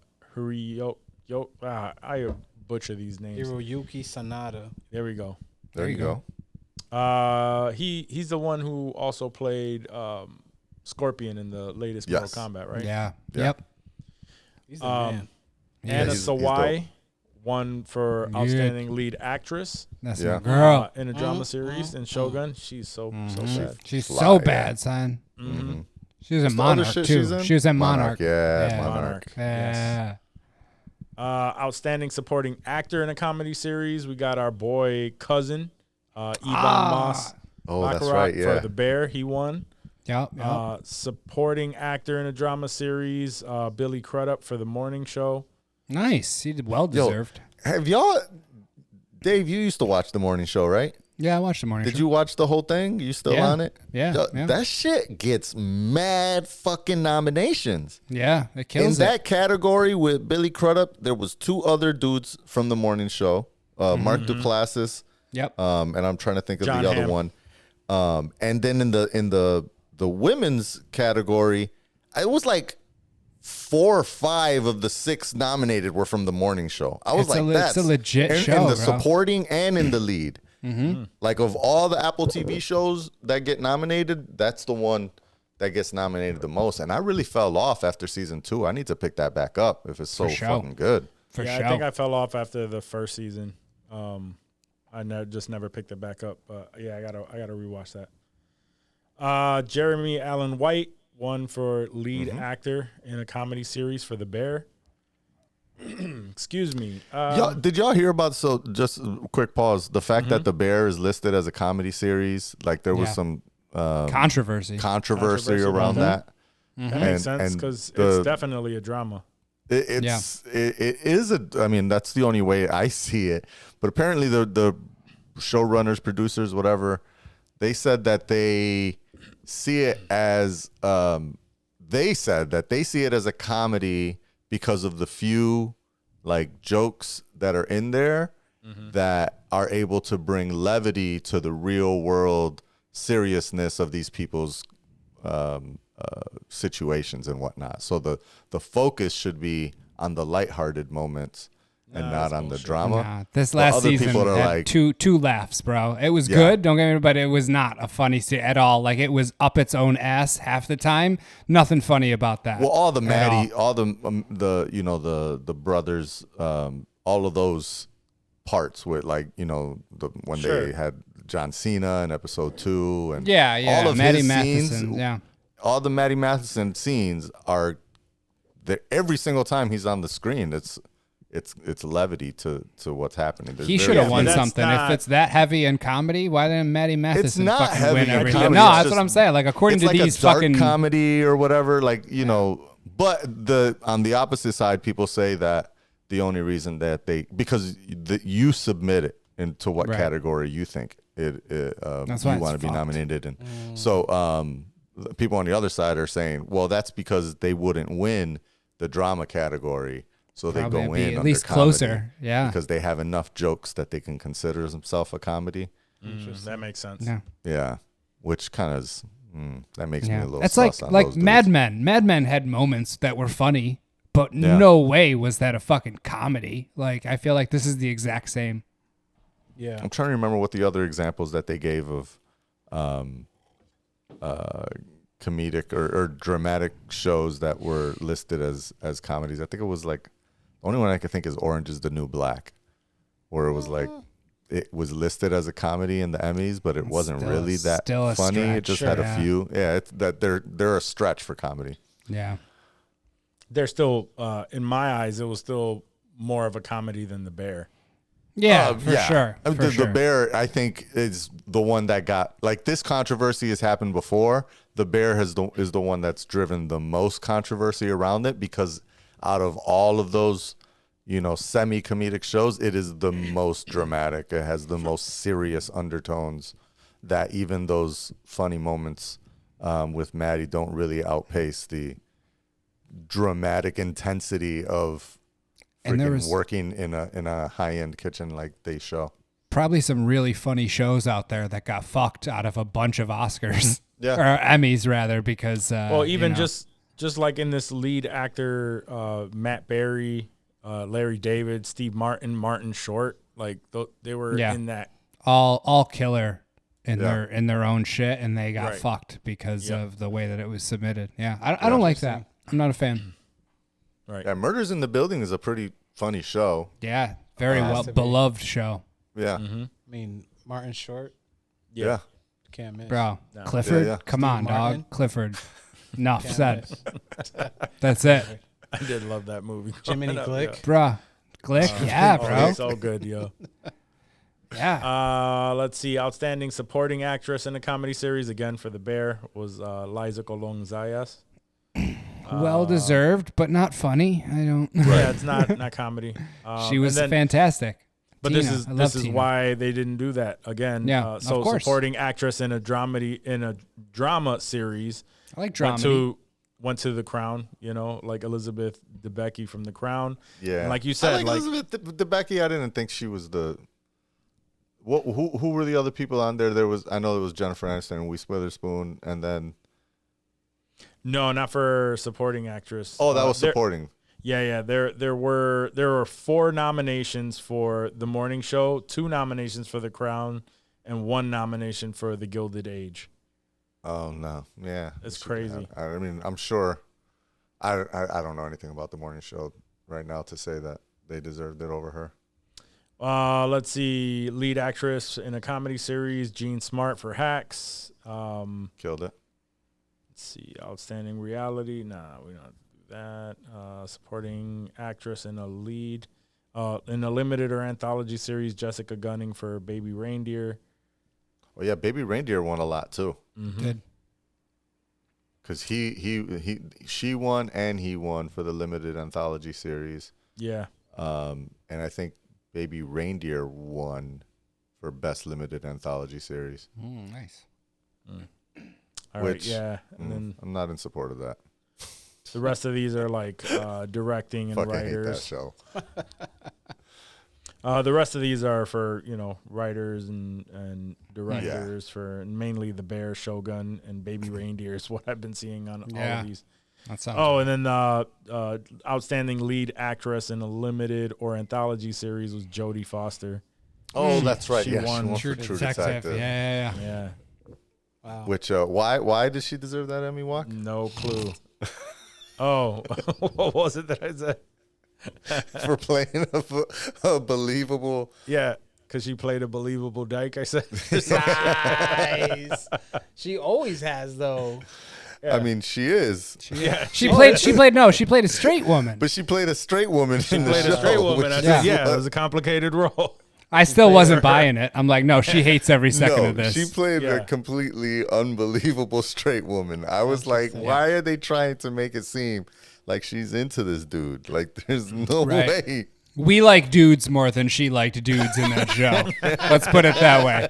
butcher these names. Hiroyuki Sanada. There we go. There you go. He's the one who also played Scorpion in the latest Mortal Yes. Kombat, right? Yeah. Yeah. Yep. He's the man. Anna he's Sawai dope. won for Yeah. outstanding lead actress That's Yeah. my girl. in a drama series in Shogun. She's so bad. She's Fly, so yeah. bad, son. She was in the other Monarch shit too. she's in? She was in Monarch, Monarch. yeah, Monarch. Monarch. Yeah. Outstanding supporting actor in a comedy series. We got our boy cousin, Ebon Moss. Oh, that's Baccarat right. Yeah. For The Bear, he won. Yep. Supporting actor in a drama series, Billy Crudup for The Morning Show. Nice. He did well deserved. Have y'all, Dave? You used to watch the morning show, right? Yeah, I watched the morning Did show. you watch the whole thing? You still Yeah. on it? Yeah, Yo, yeah. That shit gets mad fucking nominations. Yeah, it In kills that category with Billy Crudup, there was two other dudes from the morning show, Mark Duplass, Yep. and I'm trying to think of John the other Hamm. one. And then in the women's category, it was like 4 or 5 of the 6 nominated were from the morning show. I was It's a like, le- that's it's a legit in show, the bro. supporting and in the lead. Like of all the Apple TV shows that get nominated, that's the one that gets nominated the most. And I really fell off after season 2. I need to pick that back up if it's so For sure. fucking good. For Yeah, sure. I think I fell off after the first season. I just never picked it back up. But yeah, I gotta rewatch that. Jeremy Allen White won for lead actor in a comedy series for The Bear. Excuse me. Did y'all hear about, so just a quick pause, the fact that The Bear is listed as a comedy series? Like there was Yeah. some Controversy. controversy Controversy around that. That And- makes sense and because the- it's definitely a drama. It is I mean, that's the only way I see it. But apparently the showrunners, producers, whatever, they said that they see it as they see it as a comedy because of the few like jokes that are in there that are able to bring levity to the real world seriousness of these people's situations and whatnot. So the focus should be on the lighthearted moments and not on the drama. Nah, this But last other season people are had like- two laughs, bro. It was Yeah. good, don't get me wrong, but it was not a funny scene at all. Like it was up its own ass half the time. Nothing funny about that. Well, all the at Maddie, all. all the brothers, all of those parts with like when Sure. they had John Cena in episode 2 and Yeah, all of Maddie his Matheson. scenes, Yeah. all the Maddie Matheson scenes are that every single time he's on the screen, it's levity to what's happening. There's He very should have few- won that's something. not- if it's that heavy in comedy, why didn't Maddie Matheson not fucking heavy win in everything? comedy, No, it's that's just- what I'm saying. Like according it's to like these a dark fucking comedy or whatever, like but on the opposite side, people say that the only reason that because you submit it into what Right. category you think you That's why it's want to be fucked. nominated in. So people on the other side are saying, well, that's because they wouldn't win the drama category, so they Probably go be in at under least comedy closer. Yeah. because they have enough jokes that they can consider themselves a comedy. That makes sense. Yeah. Yeah, which kind of that makes me a little. That's sus on like those Mad dudes. Men. Mad Men had moments that were funny, but Yeah. no way was that a fucking comedy. Like I feel like this is the exact same. Yeah. I'm trying to remember what the other examples that they gave of comedic or dramatic shows that were listed as comedies. I think it was like the only one I could think is Orange is the New Black, where it was like it was listed as a comedy in the Emmys, but it wasn't still- really that still a funny. It stretch, just had yeah. a few. Yeah, it's that they're a stretch for comedy. Yeah. They're still, in my eyes, it was still more of a comedy than The Bear. Yeah, for sure. I mean, For sure. The Bear, I think, is the one that got like this controversy has happened before. The Bear is the one that's driven the most controversy around it because out of all of those, semi-comedic shows, it is the most dramatic. It has the most serious undertones that even those funny moments with Maddie don't really outpace the dramatic intensity of And there freaking was- working in a high-end kitchen like they show. Probably some really funny shows out there that got fucked out of a bunch of Oscars. Yeah. Or Emmys, rather, because... Well, even just like in this lead actor, Matt Berry, Larry David, Steve Martin Short, like they were Yeah. in that. all killer in Yeah. their own shit, and they got Right. fucked because Yep. of the way that it was submitted. Yeah, I don't like that. I'm not a fan. Right. Yeah, Murders in the Building is a pretty funny show. Yeah, very Has well to be. beloved show, Yeah. Mm-hmm. I mean, Martin Short Yeah. can't miss. bro. No. Clifford, Yeah, yeah. come Steve on, Martin. dog. Clifford. Enough Can't said. miss. That's it, I did love that movie. Jiminy growing up, Glick. bro. Glick, yeah, Oh, bro. it's so good, yo. Yeah, Let's see. Outstanding supporting actress in a comedy series again for The Bear was Liza Colón Zayas. well deserved, but not funny. I don't. Yeah, it's not comedy. She was and then- fantastic. But Tina, this I love is Tina. why they didn't do that again. Yeah, of so course. supporting actress in a drama series I like drama. Mm-hmm. went to The Crown. Like Elizabeth Debicki from The Crown. Yeah. And like you I said, like Elizabeth Debicki. I didn't think she was the. Who were the other people on there? I know there was Jennifer Aniston and Reese Witherspoon, and then. no, not for supporting actress. Oh, that was there- supporting. Yeah. There were 4 nominations for The Morning Show, 2 nominations for The Crown, and 1 nomination for The Gilded Age. Oh no, yeah, It's She- crazy. I mean, I'm sure. I don't know anything about the morning show right now to say that they deserved it over her. Let's see. Lead actress in a comedy series, Jean Smart for Hacks. Killed it. Let's see. Outstanding reality. Nah, we don't have to do that. Supporting actress in a lead. In a limited or anthology series, Jessica Gunning for Baby Reindeer. Oh yeah, Baby Reindeer won a lot too. Did. Because she won and he won for the limited anthology series. Yeah. And I think Baby Reindeer won for best limited anthology series. Nice. All right. Which, Yeah. And then I'm not in support of that. the rest of these are like directing and Fucking hate that writers. show. The rest of these are for writers and directors for mainly The Bear, Shogun, and Baby Reindeer is what I've been seeing on all Yeah. of these. That sounds. Oh, and then outstanding lead actress in a limited or anthology series was Jodie Foster. Oh, that's right. she Yeah, won. she won True for True Detective. Detective. Yeah. Yeah, Wow. Which why did she deserve that Emmy walk? no clue. Oh, what was it that I said? For playing a believable. Yeah, because she played a believable dyke. I said. Nice. She always has though. I mean, she is, Yeah, She played a straight woman. but she played a straight woman. She played a straight woman. I said, Yeah. yeah, it was a complicated role. I still wasn't buying it. I'm like, no, she hates every second No, of this. she played Yeah. a completely unbelievable straight woman. I was like, why are they trying to make it seem like she's into this dude? Like, there's no Right. way. We like dudes more than she liked dudes in that show. Let's put it that way.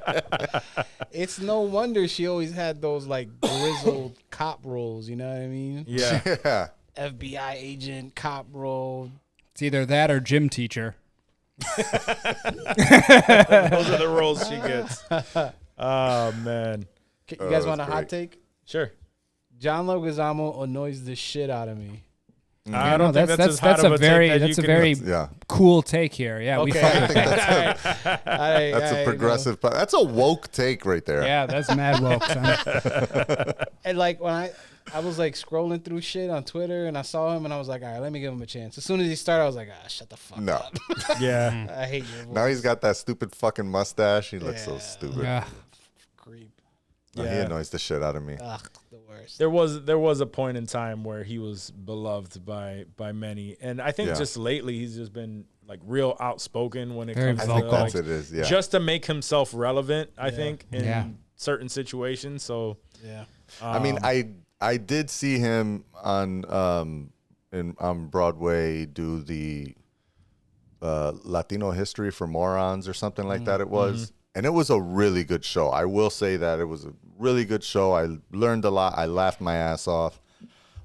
It's no wonder she always had those like grizzled cop roles. You know what I mean? Yeah, Yeah. FBI agent, cop role. It's either that or gym teacher. those are the roles she gets. Oh man, You guys Oh, want a that's hot great. take? sure. John Leguizamo annoys the shit out of me. I don't think that's as hot that's of a a take very that you that's a can- very Yeah. cool take here. Yeah, we Okay. fuck with that. That's a progressive. That's a woke take right there. Yeah, that's mad woke. Son. And like when I was like scrolling through shit on Twitter and I saw him and I was like, all right, let me give him a chance. As soon as he started, I was like, shut the fuck No. up. Yeah. I hate your voice. Now he's got that stupid fucking mustache. He looks so stupid. Yeah. Creep. No, he annoys the shit out of me. Ugh, the worst. There was a point in time where he was beloved by many, and I think just lately he's just been like real outspoken when it Very comes vocal. to That's like, it is, yeah. just to make himself relevant. I think in certain situations. So Yeah. I mean, I did see him on Broadway do the Latino History for Morons or something like that. It was, and it was a really good show. I will say that it was a really good show. I learned a lot. I laughed my ass off.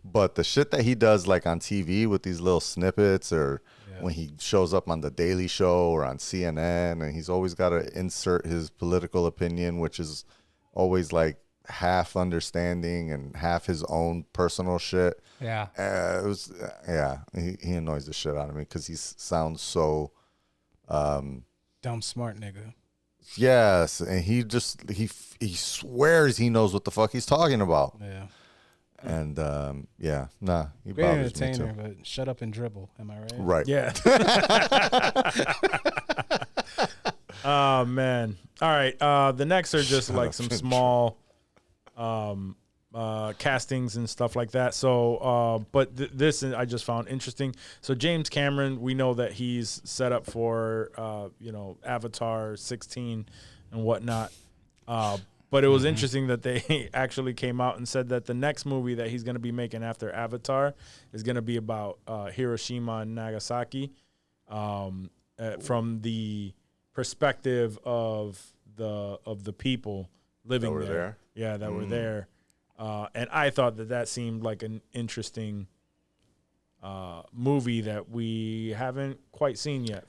But the shit that he does, like on TV with these little snippets, or when he shows up on the Daily Show or on CNN, and he's always got to insert his political opinion, which is always like half understanding and half his own personal shit. Yeah. It was, he annoys the shit out of me because he sounds so, Dumb smart nigga. yes, and he swears he knows what the fuck he's talking about. Yeah. And he Great bothers me entertainer, too. but shut up and dribble. Am I right? Right. yeah. Oh man. All right. The next are just like some small castings and stuff like that. So, but this I just found interesting. So James Cameron, we know that he's set up for Avatar 16 and whatnot. But it was interesting that they actually came out and said that the next movie that he's going to be making after Avatar is going to be about Hiroshima and Nagasaki, from the perspective of the people living That were there. there? Yeah, that were there. And I thought that seemed like an interesting movie that we haven't quite seen yet.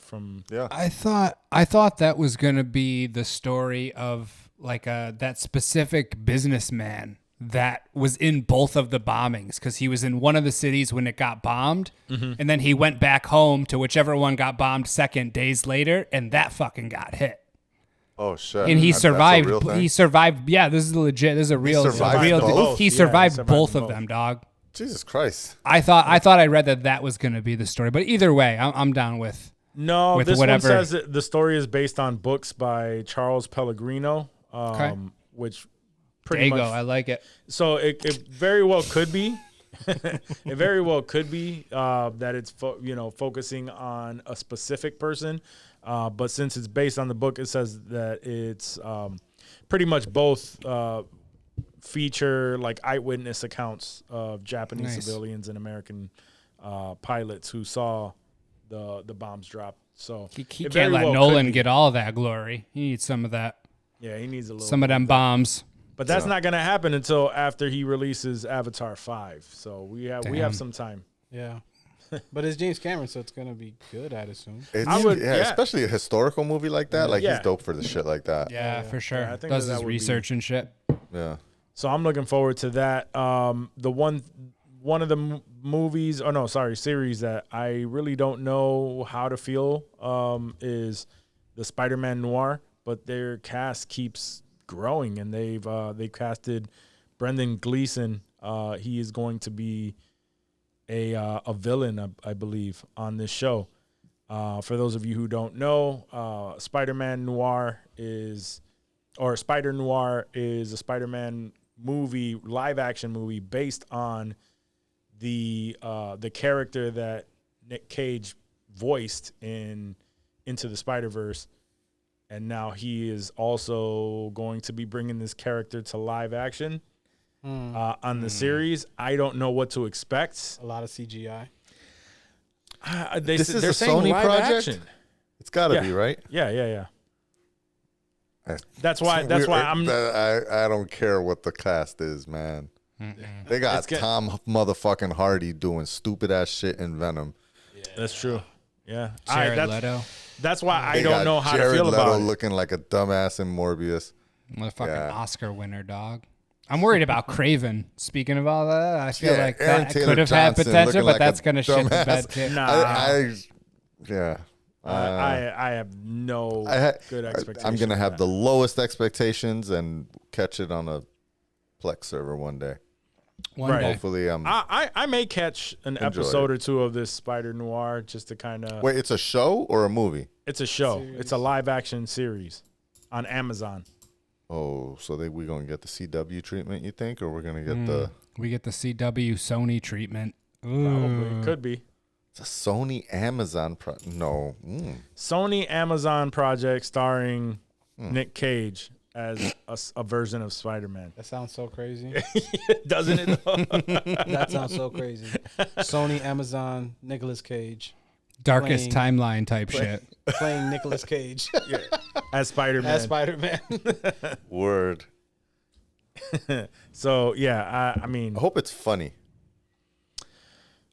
I thought that was gonna be the story of like that specific businessman that was in both of the bombings, because he was in one of the cities when it got bombed, and then he went back home to whichever one got bombed second days later, and that fucking got hit. Oh shit! And he That's a survived. real thing? He survived. Yeah, this is legit. This is a real. survived real both? He Yeah, survived he survived both of both. them, dog. Jesus Christ! I thought I read that was going to be the story, but either way, I'm down with. No, With this whatever. one says that the story is based on books by Charles Pellegrino, which pretty Dago, much. I like it. So it very well could be. It very well could be that it's focusing on a specific person, but since it's based on the book, it says that it's pretty much both feature like eyewitness accounts of Japanese Nice. civilians and American pilots who saw the bombs drop. So He it very can't let well could Nolan be. get all that glory. He needs some of that. Yeah, he needs a little. Some of them bombs. But that's not going to happen until after he releases Avatar 5. So we Damn. have some time. Yeah. But it's James Cameron, so it's going to be good, I'd assume. It's, I would- yeah, yeah. especially a historical movie like that. Like Yeah. he's dope for the shit like that. Yeah, for sure. Yeah, I think Does that his would be- research and shit. Yeah. So I'm looking forward to that. The one of the series that I really don't know how to feel is the Spider-Man Noir, but their cast keeps growing, and they casted Brendan Gleeson. He is going to be a villain, I believe, on this show. For those of you who don't know, Spider-Noir is a Spider-Man movie, live action movie based on the character that Nick Cage voiced in Into the Spider-Verse, and now he is also going to be bringing this character to live action on the series. I don't know what to expect. A lot of CGI. This is they're a saying Sony live project? action. It's got to Yeah. be, right? Yeah. That's why I'm. I don't care what the cast is, man. They got It's good. Tom motherfucking Hardy doing stupid ass shit in Venom. That's true. Yeah, Jared Leto. That's why I They don't got know how Jared to feel Leto about it. looking like a dumbass in Morbius. Motherfucking Yeah. Oscar winner, dog. I'm worried about Craven. Speaking of all that, I feel Yeah, like Aaron that Taylor could have had Johnson potential, looking but like that's a going to shit the dumbass. bed too. Nah, Yeah. I have no good expectations. I'm gonna for have that. the lowest expectations and catch it on a Plex server one day. One Right. day. Hopefully, I may catch an Enjoy episode it. or two of this Spider-Noir just to kind of. Wait, it's a show or a movie? It's a show. Series. It's a live action series on Amazon. Oh, so we gonna get the CW treatment? You think, or we're gonna get the? We get the CW Sony treatment. Probably could be It's a Sony Amazon no. Sony Amazon project starring Nick Cage as a version of Spider-Man. That sounds so crazy. Doesn't it? That sounds so crazy. Sony, Amazon, Nicolas Cage Darkest Playing- timeline type shit. playing Nicolas Cage As Spider-Man. as Spider-Man. Word. So yeah, I mean, I hope it's funny.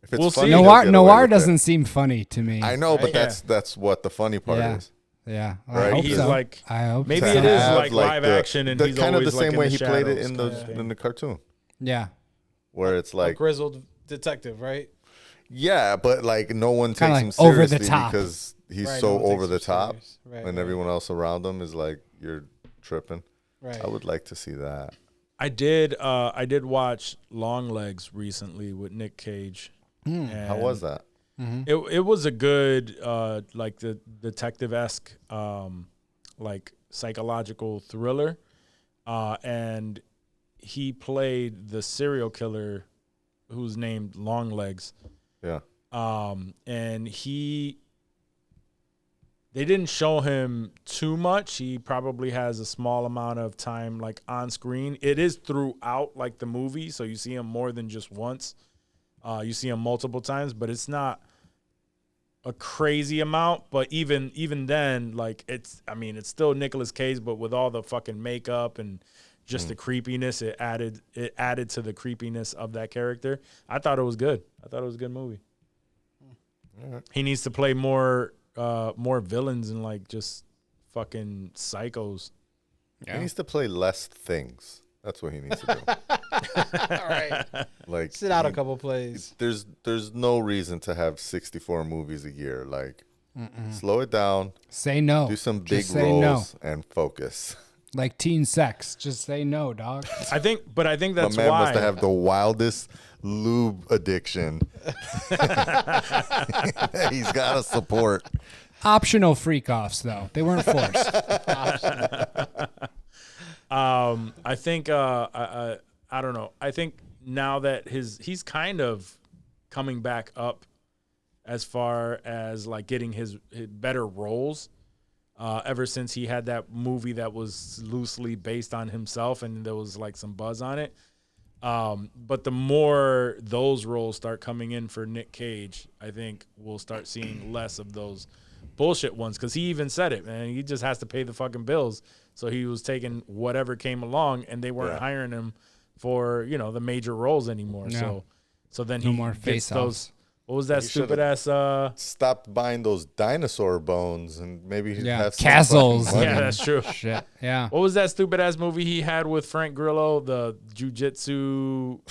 If it's We'll see. funny, they'll Noir get away Noir with it. doesn't seem funny to me. I know, but Yeah. that's what the funny part Yeah. is. Yeah. I Right? hope he's so. like I hope maybe so. it is Have, like live the- action, and he's kind of the always, like, same in way the he played it shadows in kind of thing. in the cartoon, Yeah. where it's A like, grizzled detective, right? yeah, but like no one Kinda takes like him over the seriously top. because he's Right, so no one takes over the him top, serious. Right, and right. everyone else around him is like, you're tripping. Right. I would like to see that. I did watch Long Legs recently with Nick Cage. How was that? It was a good like the detective-esque like psychological thriller, and he played the serial killer who's named Long Legs, Yeah. and they didn't show him too much. He probably has a small amount of time like on screen. It is throughout like the movie, so you see him more than just once. You see him multiple times, but it's not a crazy amount. But even then, like it's still Nicolas Cage, but with all the fucking makeup and just the creepiness, it added to the creepiness of that character. I thought it was good. I thought it was a good movie. He needs to play more villains and like just fucking psychos. He needs to play less things. That's what he needs to do. All right. Like Sit out a couple plays. There's no reason to have 64 movies a year. Like, slow it down. Say no. Do some big Just say no. roles and focus. Like teen sex. Just say no, dog. I think that's My man why. must have the wildest lube addiction. He's got to support. Optional freak offs though. They weren't forced. I think I don't know. I think now that he's kind of coming back up as far as like getting his better roles. Ever since he had that movie that was loosely based on himself and there was like some buzz on it. But the more those roles start coming in for Nick Cage, I think we'll start seeing less of those bullshit ones. Cause he even said it, man. He just has to pay the fucking bills. So he was taking whatever came along and they weren't hiring him for, the major roles anymore. Yeah. So then No he more gets face-offs. those. What was that He stupid ass? Stop buying those dinosaur bones and maybe Yeah, have some castles. fucking money. Yeah, that's true. Shit. Yeah. What was that stupid ass movie he had with Frank Grillo, the jujitsu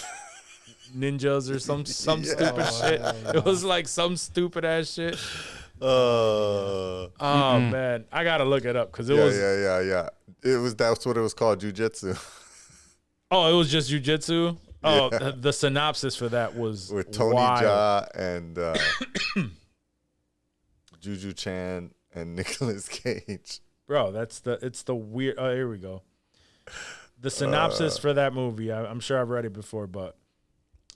ninjas or some stupid shit? It was like some stupid ass shit. Oh man, I gotta look it up because it was. Yeah. That's what it was called, jujitsu. Oh, it was just jujitsu. Oh, the synopsis for that was With Tony wild. Jaa and Juju Chan and Nicolas Cage. Bro, it's the weird. Oh, here we go. The synopsis for that movie. I'm sure I've read it before, but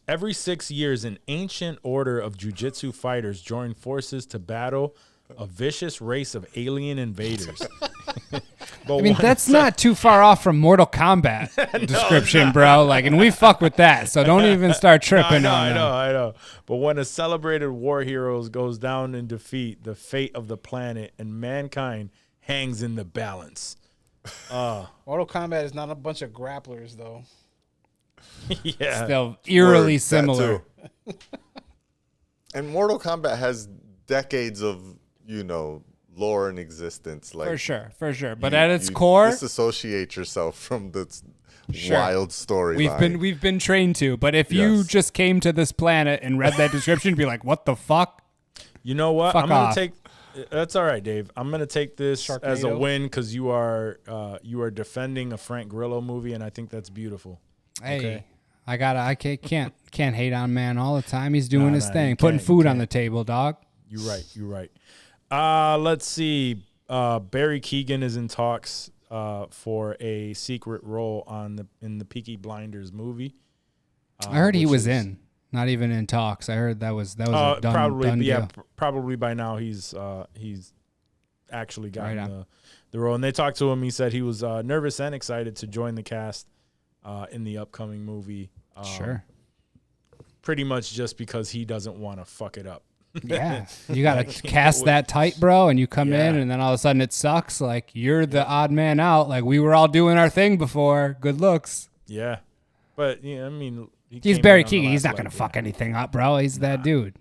every 6 years, an ancient order of jujitsu fighters join forces to battle a vicious race of alien invaders. But I mean, that's not too far off from Mortal Kombat description, bro. Like, and we fuck with that, so don't even start tripping on them. I know. But when a celebrated war hero goes down in defeat, the fate of the planet and mankind hangs in the balance. Mortal Kombat is not a bunch of grapplers, though. Yeah. Still eerily Word, that similar. too. And Mortal Kombat has decades of, lore and existence. Like, For sure. But at its core, disassociate yourself from the Sure. wild story. we've been trained to. But if you Yes. just came to this planet and read that description, you'd be like, what the fuck? You know what? Fuck I'm gonna off. take. That's all right, Dave. I'm gonna take this as a Sharknado? win because you are defending a Frank Grillo movie, and I think that's beautiful. Hey, Okay. I can't hate on man all the time. He's doing his you thing, putting can't, you food on can't. the table, dog. You're right. Let's see. Barry Keoghan is in talks for a secret role in the Peaky Blinders movie. I heard he which was is- in, not even in talks. I heard that was a done, probably done deal. probably by now he's actually gotten Right on. the role. And they talked to him. He said he was nervous and excited to join the cast in the upcoming movie. Sure. Pretty much just because he doesn't want to fuck it up. Yeah, you gotta cast that tight, bro, and you come Yeah. in, and then all of a sudden it sucks. Like you're the odd man out. Like we were all doing our thing before. Good looks. Yeah, but yeah, I mean, he He's came Barry in on the Keoghan. He's last not gonna leg, fuck anything up, bro. He's that dude.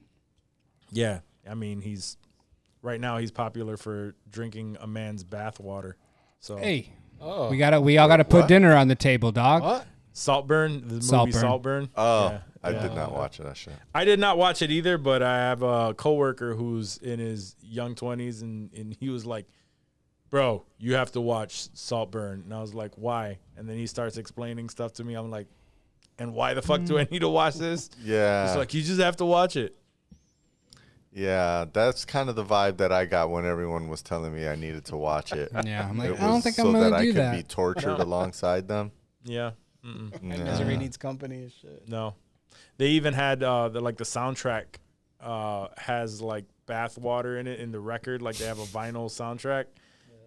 Yeah, I mean, he's right now he's popular for drinking a man's bathwater. So Hey, Oh, we all gotta put What? dinner on the table, dog. what? Saltburn, the movie Saltburn. Saltburn. Oh, Yeah. I did not watch that shit. I did not watch it either, but I have a coworker who's in his young 20s, and he was like, bro, you have to watch Saltburn. And I was like, why? And then he starts explaining stuff to me. I'm like, and why the fuck do I need to watch this? Yeah. It's like, you just have to watch it. Yeah, that's kind of the vibe that I got when everyone was telling me I needed to watch it. Yeah, I'm like, It I don't was think so I'm that gonna I do could that. be tortured alongside them. Yeah. Misery needs company and shit. No. They even had the soundtrack has like bath water in it in the record. Like they have a vinyl soundtrack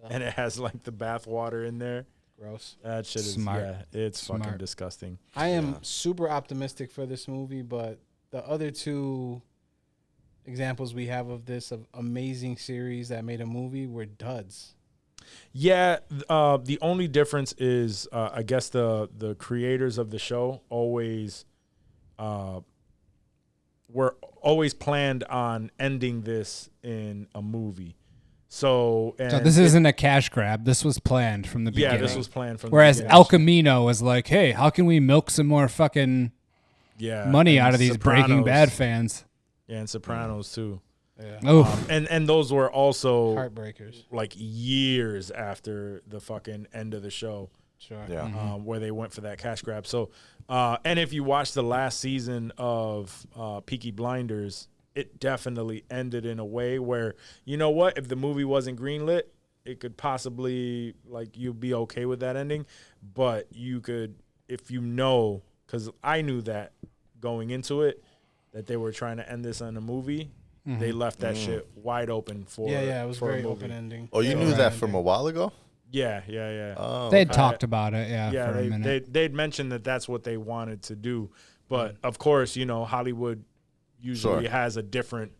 and it has like the bath water in there. Gross. That shit is Smart. yeah, it's fucking Smart. disgusting. I am super optimistic for this movie, but the other two examples we have of this of amazing series that made a movie were duds. Yeah, the only difference is I guess the creators of the show always were always planned on ending this in a movie. So, and So this isn't a cash grab. This was planned from the beginning. yeah, this was planned from Whereas the beginning. El Camino was like, hey, how can we milk some more fucking money and out of these Breaking Sopranos. Bad fans? Yeah, and Sopranos too. Oh, And those were also Heartbreakers. like years after the fucking end of the show. Sure. Yeah. Where they went for that cash grab. So, and if you watch the last season of Peaky Blinders, it definitely ended in a way where, you know what, if the movie wasn't greenlit, it could possibly, like, you'd be okay with that ending. But you could, if you know, because I knew that going into it, that they were trying to end this on a movie, they left that shit wide open for Yeah, it was for a very movie. open ending. Oh, you knew that from a while ago? Yeah. Oh, they had talked about it, yeah, for a minute. they'd mentioned that that's what they wanted to do, but of course, you know, Hollywood usually Sure. has a different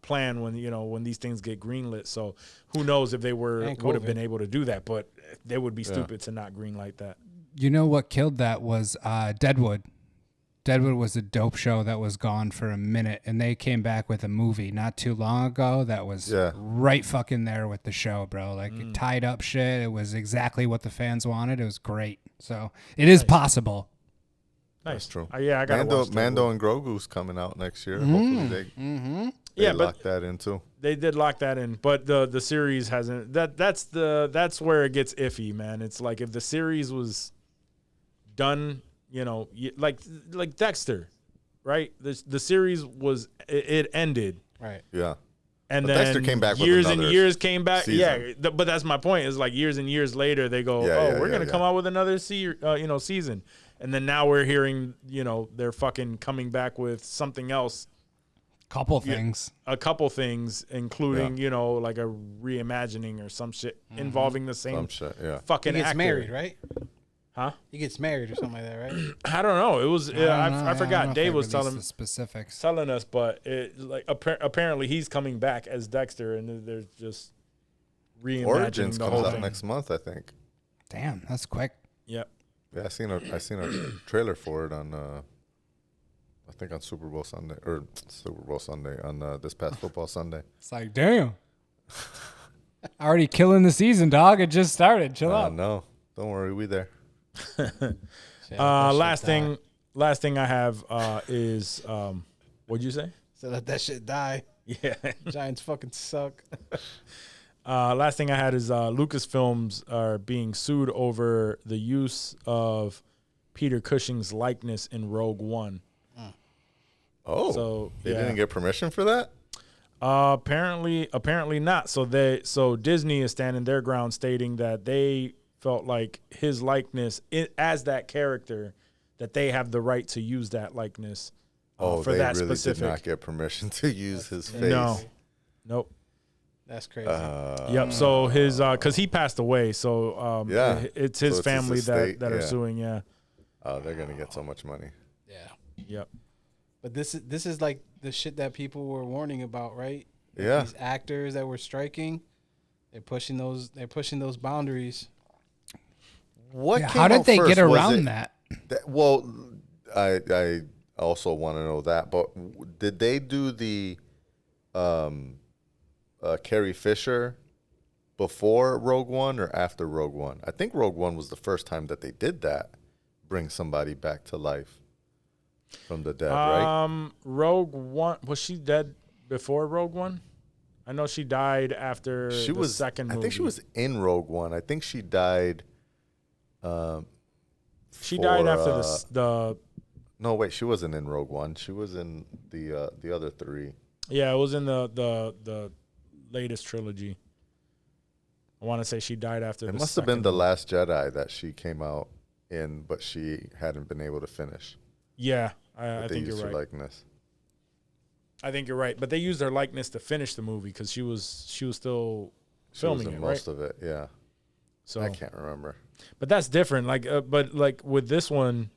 plan when these things get greenlit. So who knows if they would have COVID. been able to do that, but they would be stupid to not greenlight that. You know what killed that was Deadwood. Deadwood was a dope show that was gone for a minute, and they came back with a movie not too long ago that was Yeah. right fucking there with the show, bro. Like it tied up shit. It was exactly what the fans wanted. It was great. So it is possible. Nice. That's true. Yeah, I got Mando and Grogu's coming out next year. Hopefully they Yeah, but lock that in too. they did lock that in, but the series hasn't. That's where it gets iffy, man. It's like if the series was done, you know, like Dexter, right? The series was it ended, Right. Yeah. and But then Dexter came back with years and another years came back. season. Yeah, but that's my point. Is like years and years later they go, we're gonna come out with another season, and then now we're hearing, you know, they're fucking coming back with something else. Couple things. A couple things, including, Yeah. you know, like a reimagining or some shit involving the same Some shit, yeah. fucking He gets actor. married, right? Huh? He gets married or something like that, right? I don't know. It was I don't know. I don't know forgot. if Dave they was released the specifics. telling us, but it like apparently he's coming back as Dexter, and they're just reimagining Origins the comes whole out thing. next month, I think. Damn, that's quick. Yep. Yeah, I seen a trailer for it on I think on Super Bowl Sunday on this past football Sunday. It's like, damn. Already killing the season, dog. It just started. Chill out. No, don't worry, we there. Last thing I have is what'd you say? So let that shit die. Yeah. Giants fucking suck. Last thing I had is Lucasfilms are being sued over the use of Peter Cushing's likeness in Rogue One. Oh, So, they yeah. didn't get permission for that? Apparently not. So Disney is standing their ground, stating that they felt like his likeness as that character, that they have the right to use that likeness for they that really specific. did not get permission to use his face. No, nope. That's crazy. Yep. So his because he passed away, so Yeah. it's his So it's his family estate, that are yeah. suing. Yeah. Oh, they're gonna get so much money. yeah. Yep. But this is like the shit that people were warning about, right? Like Yeah. These actors that were striking, they're pushing those boundaries. What? Yeah, came how did out they first? get Was around it- that? Well, I also want to know that. But did they do the Carrie Fisher before Rogue One or after Rogue One? I think Rogue One was the first time that they did that, bring somebody back to life from the dead, right? Rogue One, was she dead before Rogue One? I know she died after She the was. second movie. I think she was in Rogue One. I think she died. She died after uh, the No, wait, she wasn't in Rogue One. She was in the other three. yeah, it was in the latest trilogy. I want to say she died after. It the must have been second The movie. Last Jedi that she came out in, but she hadn't been able to finish. Yeah, I They think used you're her right. likeness. I think you're right, but they used her likeness to finish the movie because she was still She filming was in it, most right? of it. Yeah, So, I can't remember. but that's different. But with this one,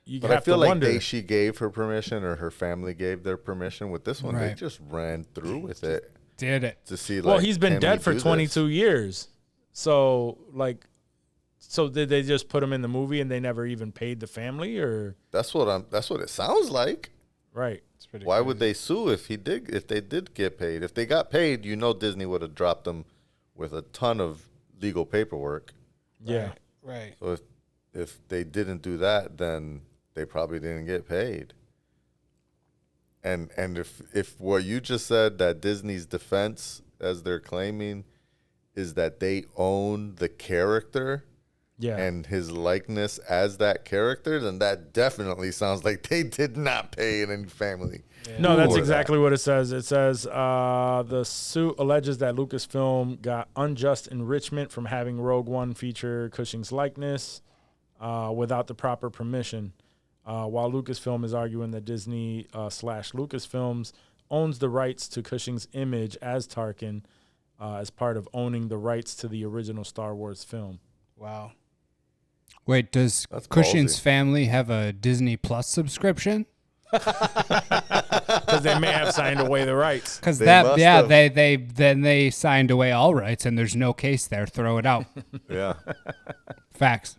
you But have I feel to like wonder. she gave her permission, or her family gave their permission. With this one, they Right. just ran through with it Did it? to see. Well, like, he's been can we dead for do this? 22 years. So did they just put him in the movie and they never even paid the family, or That's what it sounds like. right? It's pretty. Why crazy. would they sue if they did get paid? If they got paid, Disney would have dropped them with a ton of legal paperwork. Yeah. Right. So if they didn't do that, then they probably didn't get paid. And if what you just said, that Disney's defense, as they're claiming, is that they own the character Yeah. and his likeness as that character, then that definitely sounds like they did not pay any family. No, that's for exactly what it says. It says the suit alleges that Lucasfilm got unjust enrichment from having Rogue One feature Cushing's likeness without the proper permission. While Lucasfilm is arguing that Disney / Lucasfilms owns the rights to Cushing's image as Tarkin as part of owning the rights to the original Star Wars film. Wow. Wait, does That's Cushing's ballsy. family have a Disney Plus subscription? Because they may have signed away the rights. Because They that, must yeah, have. they signed away all rights, and there's no case there. Throw it out. Yeah. Facts.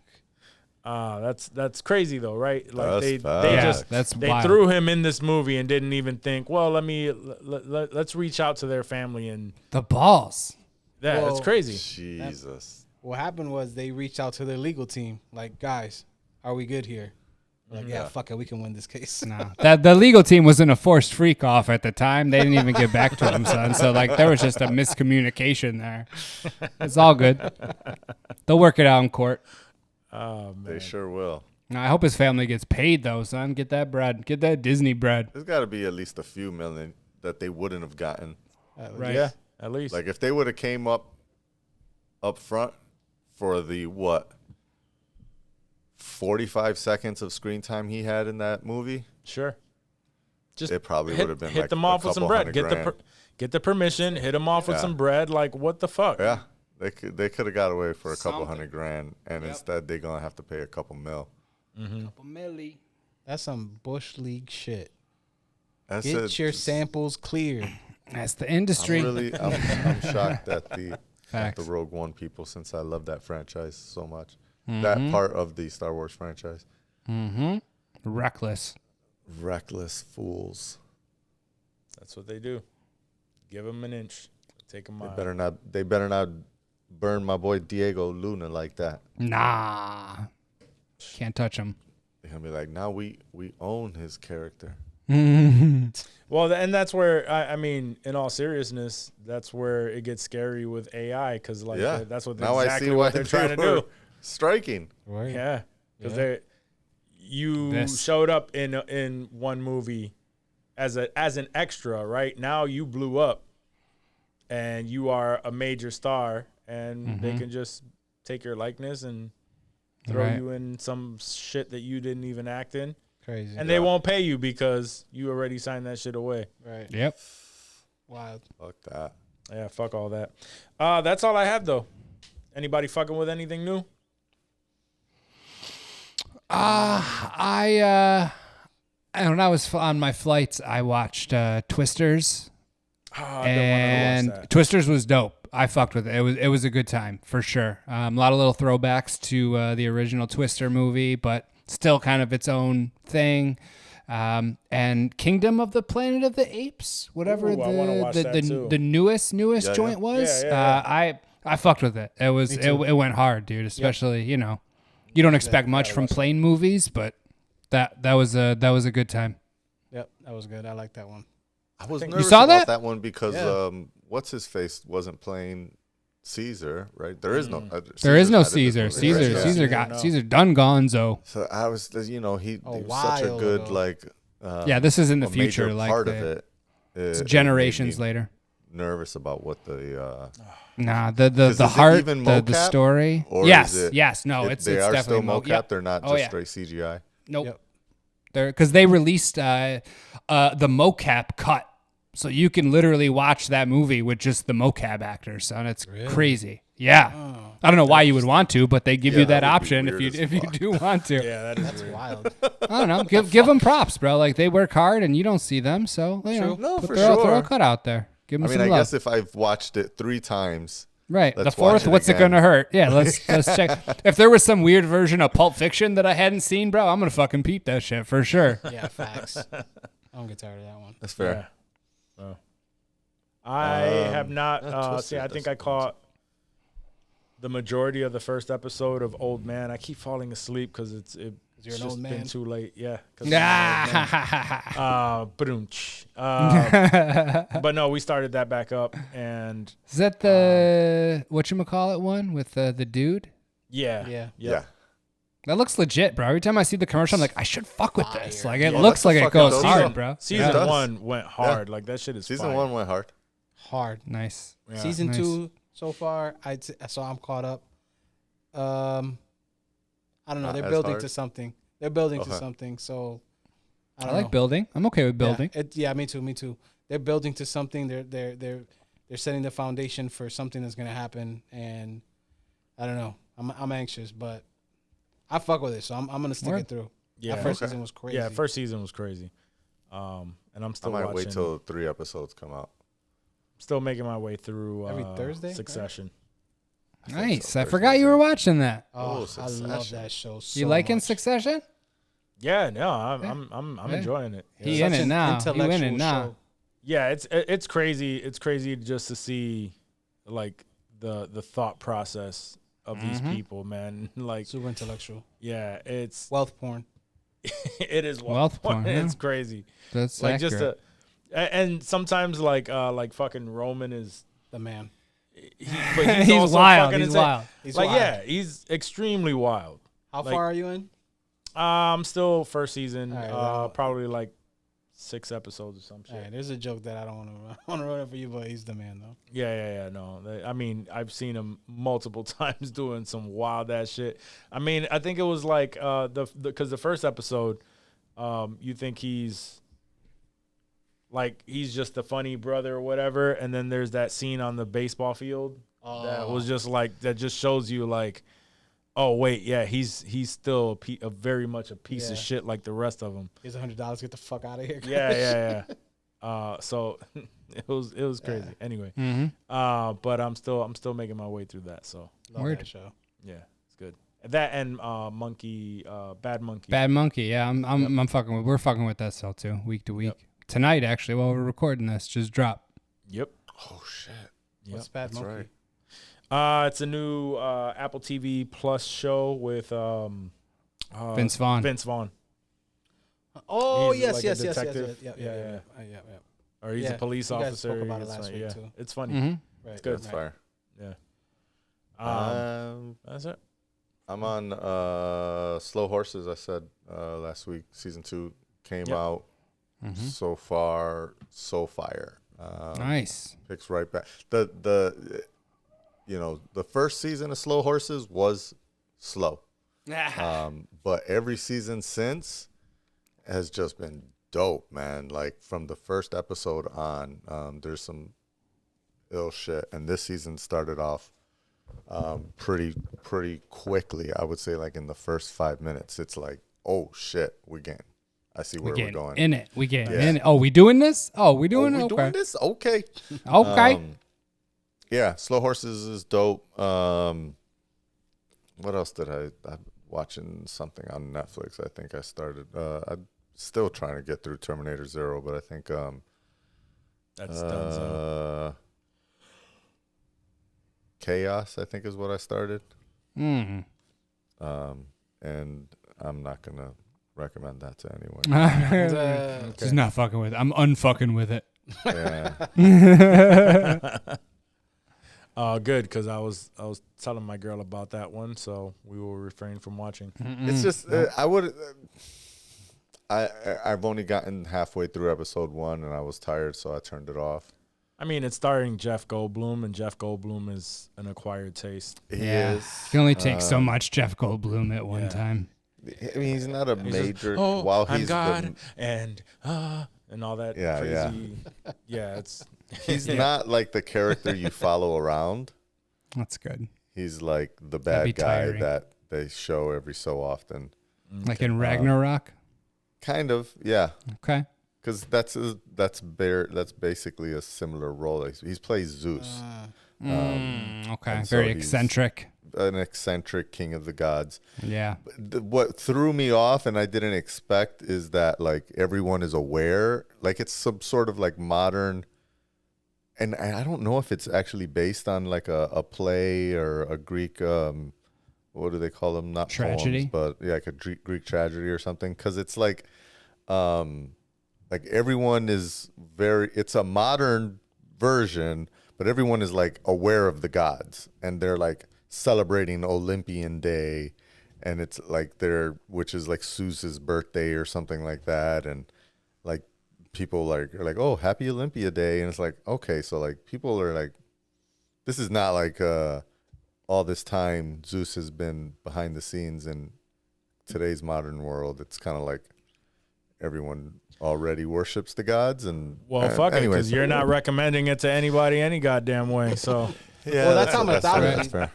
That's crazy though, right? Like That's they facts. just That's they wild. threw him in this movie and didn't even think, well, let's reach out to their family and The balls. yeah, Well, it's crazy. Jesus. What happened was they reached out to their legal team, like, guys, are we good here? Like, yeah, fuck it, we can win this case. No, that the legal team was in a forced freak off at the time. They didn't even get back to him, son. So like, there was just a miscommunication there. It's all good. They'll work it out in court. Oh man. They sure will. No, I hope his family gets paid though, son. Get that bread. Get that Disney bread. There's got to be at least a few million that they wouldn't have gotten. Right. Yeah, at least. Like if they would have came up front for the 45 seconds of screen time he had in that movie, Sure. Just it probably hit, would have been hit like them a off with some couple bread. $100,000. Get the permission. Hit them off with Yeah. some bread. Like what the fuck? Yeah, they could have got away for a couple Something. $100,000, and instead they're gonna have to pay a couple mil. That's some Bush League shit. That's Get it. your samples cleared. That's the industry. I'm shocked at the Facts. Rogue One people, since I love that franchise so much. Mm-hmm. That part of the Star Wars franchise. Reckless. Reckless fools. That's what they do. Give them an inch. Take them out. They better not burn my boy Diego Luna like that. Nah. Can't touch him. They're gonna be like, now we own his character. Well, and that's where I mean, in all seriousness, that's where it gets scary with AI because like Yeah, that's what now exactly I see why what they're trying to were do. striking. Right. Yeah, because you showed up in one movie as an extra, right? Now you blew up and you are a major star, and they can just take your likeness and throw you in some shit that you didn't even act in. Crazy. And they won't pay you because you already signed that shit away. Right. Yep. Wild. Fuck that. Yeah, fuck all that. That's all I have, though. Anybody fucking with anything new? When I was on my flights, I watched Twisters. And Twisters was dope. I fucked with it. It was a good time for sure. A lot of little throwbacks to the original Twister movie, but still kind of its own thing. And Kingdom of the Planet of the Apes, whatever the newest joint was. I fucked with it. It went hard, dude. Especially you don't expect much from plane movies, but that was a good time. Yep, that was good. I like that one. I was nervous saw about that? that one because what's his face wasn't playing Caesar, right? There is no Caesar. Caesar done gonzo. So I was, he was while such a good ago. This is in the a future, major like part of it. it's It generations made me later. nervous about what the The heart, even the mocap? story. Or Yes, is it- yes, no, it's they are definitely still mocap. Yep. They're not Oh, just yeah. straight CGI. Nope. Yep. Because they released the mocap cut, so you can literally watch that movie with just the mocap actors, and it's crazy. Yeah, I don't know why you would want to, but they give you that that would be option if weird you as fuck. do want to. Yeah, that's Wild. I don't know. Give them props, bro. Like they work hard, and you don't see them, so No, for throw sure. a cut out there. Give them I mean, some I love. guess if I've watched it 3 times, Right. let's The fourth, watch it what's it again. gonna hurt? Yeah, let's check. If there was some weird version of Pulp Fiction that I hadn't seen, bro, I'm gonna fucking peep that shit for sure. Yeah, facts. I don't get tired of that one. that's fair. Yeah. I have not. Twister I think doesn't I caught the majority of the first episode of Old Man. I keep falling asleep because it's you're an just old been man? too late. Yeah. Ah. Badunch. But no, we started that back up, and Is that the whatchamacallit one with the dude? Yeah. Yeah. That looks legit, bro. Every time I see the commercial, I'm like, I should fuck with this. Like, it Yeah, looks that's like the it fucking goes season. hard, bro. season It does. 1 went hard. Like that shit is Season fire. 1 went hard. Hard. Nice. Yeah. Season Nice. 2 so far, so I'm caught up. I don't know. Not They're as building hard. to something. They're building to Okay. something. So I I don't like know. building. I'm okay with building. Yeah, me too. They're building to something. They're setting the foundation for something that's gonna happen, and I don't know. I'm anxious, but I fuck with it, so I'm gonna stick Word. it through. Yeah. That first season was crazy. Yeah, first season was crazy. And I'm I still might watching. wait till 3 episodes come out. Still making my way through Every Thursday, right? Succession. Nice. so. I forgot you were watching that. Oh, I love Succession. that show. So You liking much. Succession? Yeah, no, I'm Yeah. enjoying it. He Such in it an now. He in it intellectual now. show. Yeah, it's crazy. It's crazy just to see like the thought process of these people, man. Like, Super intellectual. yeah, it's Wealth porn. it is Wealth porn, yeah. It's crazy. That's Like accurate. and sometimes like fucking Roman is, The man. but he's, He's also wild. fucking He's insane. wild. He's Like wild. yeah, he's extremely wild. How like- far are you in? I'm still first season. All right, well- Probably like 6 episodes or some shit. All right, there's a joke that I don't want to run it for you, but he's the man though. Yeah. No, I mean, I've seen him multiple times doing some wild ass shit. I mean, I think it was like because the first episode, you think he's just a funny brother or whatever, and then there's that scene on the baseball field that was just like that just shows you like, oh wait, yeah, he's still a very much a piece of Yeah. shit like the rest of them. Here's $100. Get the fuck out of here. Yeah. So it was crazy. Anyway, but I'm still making my way through that. So Love Word. that show. yeah, it's good. That and Monkey, Bad Monkey. Bad Monkey. Yeah, I'm fucking with. We're fucking with that still too, week to week. Yep. Tonight, actually, while we're recording this, just dropped. Yep. Oh shit. What's Bad That's Monkey? right. It's a new Apple TV Plus show with Vince Vaughn. Vince Vaughn. Oh He's yes, like a yes. detective. Yeah. Or he's Yeah, a police you guys officer. spoke about it It's last funny, week, yeah. too. It's funny. Mhm. Right. good. That's fire. Yeah. Um, That's it. I'm on Slow Horses. I said last week, season 2 came out. So far, so fire. Nice. Picks right back. The first season of Slow Horses was slow. But every season since has just been dope, man. Like from the first episode on, there's some ill shit, and this season started off pretty quickly. I would say like in the first 5 minutes, it's like, oh shit, I see where we're going. In it. We get in it. Oh, we doing this? Oh, we doing it? We doing this? Okay. Okay. Yeah, Slow Horses is dope. What else did I'm watching something on Netflix. I think I started. I'm still trying to get through Terminator 0, but I think that's done. So. Chaos, I think, is what I started. Mm. And I'm not gonna recommend that to anyone. Just not fucking with it. I'm unfucking with it. Yeah. Good, because I was telling my girl about that one, so we will refrain from watching. It's just I've only gotten halfway through episode 1 and I was tired, so I turned it off. I mean, it's starring Jeff Goldblum, and Jeff Goldblum is an acquired taste. He is. You can only take so much Jeff Goldblum at one time. I mean, he's not a major. Just, while I'm he's God, and all that crazy. Yeah, it's. He's not like the character you follow around. That's good. He's like the bad guy tiring. that they show every so often. Like in Ragnarok? Kind of, yeah. Okay. Because that's basically a similar role. He plays Zeus. Okay. so Very he's eccentric. An eccentric king of the gods. Yeah. What threw me off and I didn't expect is that like everyone is aware. Like it's some sort of like modern. And I don't know if it's actually based on like a play or a Greek, what do they call them? Not tragedy, poems, but yeah, like a Greek tragedy or something. Because it's like everyone is it's a modern version, but everyone is like aware of the gods and they're like celebrating Olympian Day, and it's like which is like Zeus's birthday or something like that, and like. People are like, oh, happy Olympia Day. And it's like, okay, so like people are like, this is not like all this time Zeus has been behind the scenes in today's modern world. It's kind of like everyone already worships the gods. And fuck it, because you're not recommending it to anybody any goddamn way. So yeah, well, that's how mythology. That's fair.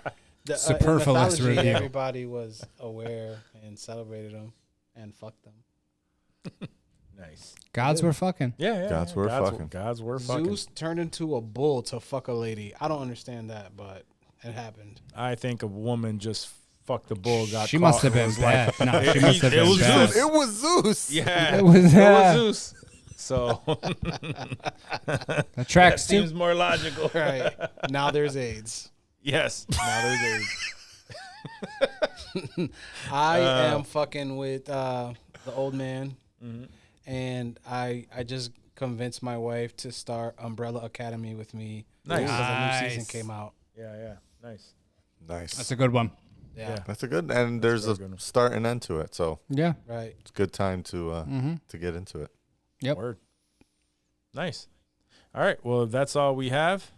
Superfluous review. Everybody was aware and celebrated them and fucked them. Nice. Gods were fucking. Yeah. Gods were fucking. Gods were fucking. Zeus turned into a bull to fuck a lady. I don't understand that, but it happened. I think a woman just fucked a bull. She must have been bad. No, she must have been bad. It was Zeus. Yeah, it was Zeus. So that tracks that seems more logical. Right. Now there's AIDS. Yes. Now there's AIDS. I am fucking with the old man. Mm-hmm. And I just convinced my wife to start Umbrella Academy with me. Nice. Because a new season came out. Yeah. Nice. That's a good one. Yeah. That's a good, and there's a start and end to it. So Yeah. Right. it's a good time to get into it. Yep. Word. Nice. All right. Well, if that's all we have.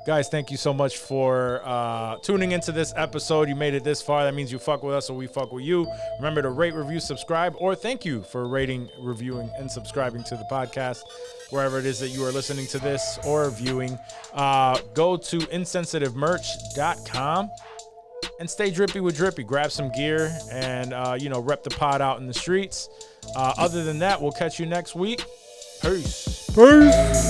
Guys, thank you so much for tuning into this episode. You made it this far. That means you fuck with us or we fuck with you. Remember to rate, review, subscribe, or thank you for rating, reviewing, and subscribing to the podcast. Wherever it is that you are listening to this or viewing, go to insensitivemerch.com and stay drippy with Drippy. Grab some gear and, rep the pod out in the streets. Other than that, we'll catch you next week. Peace. Peace.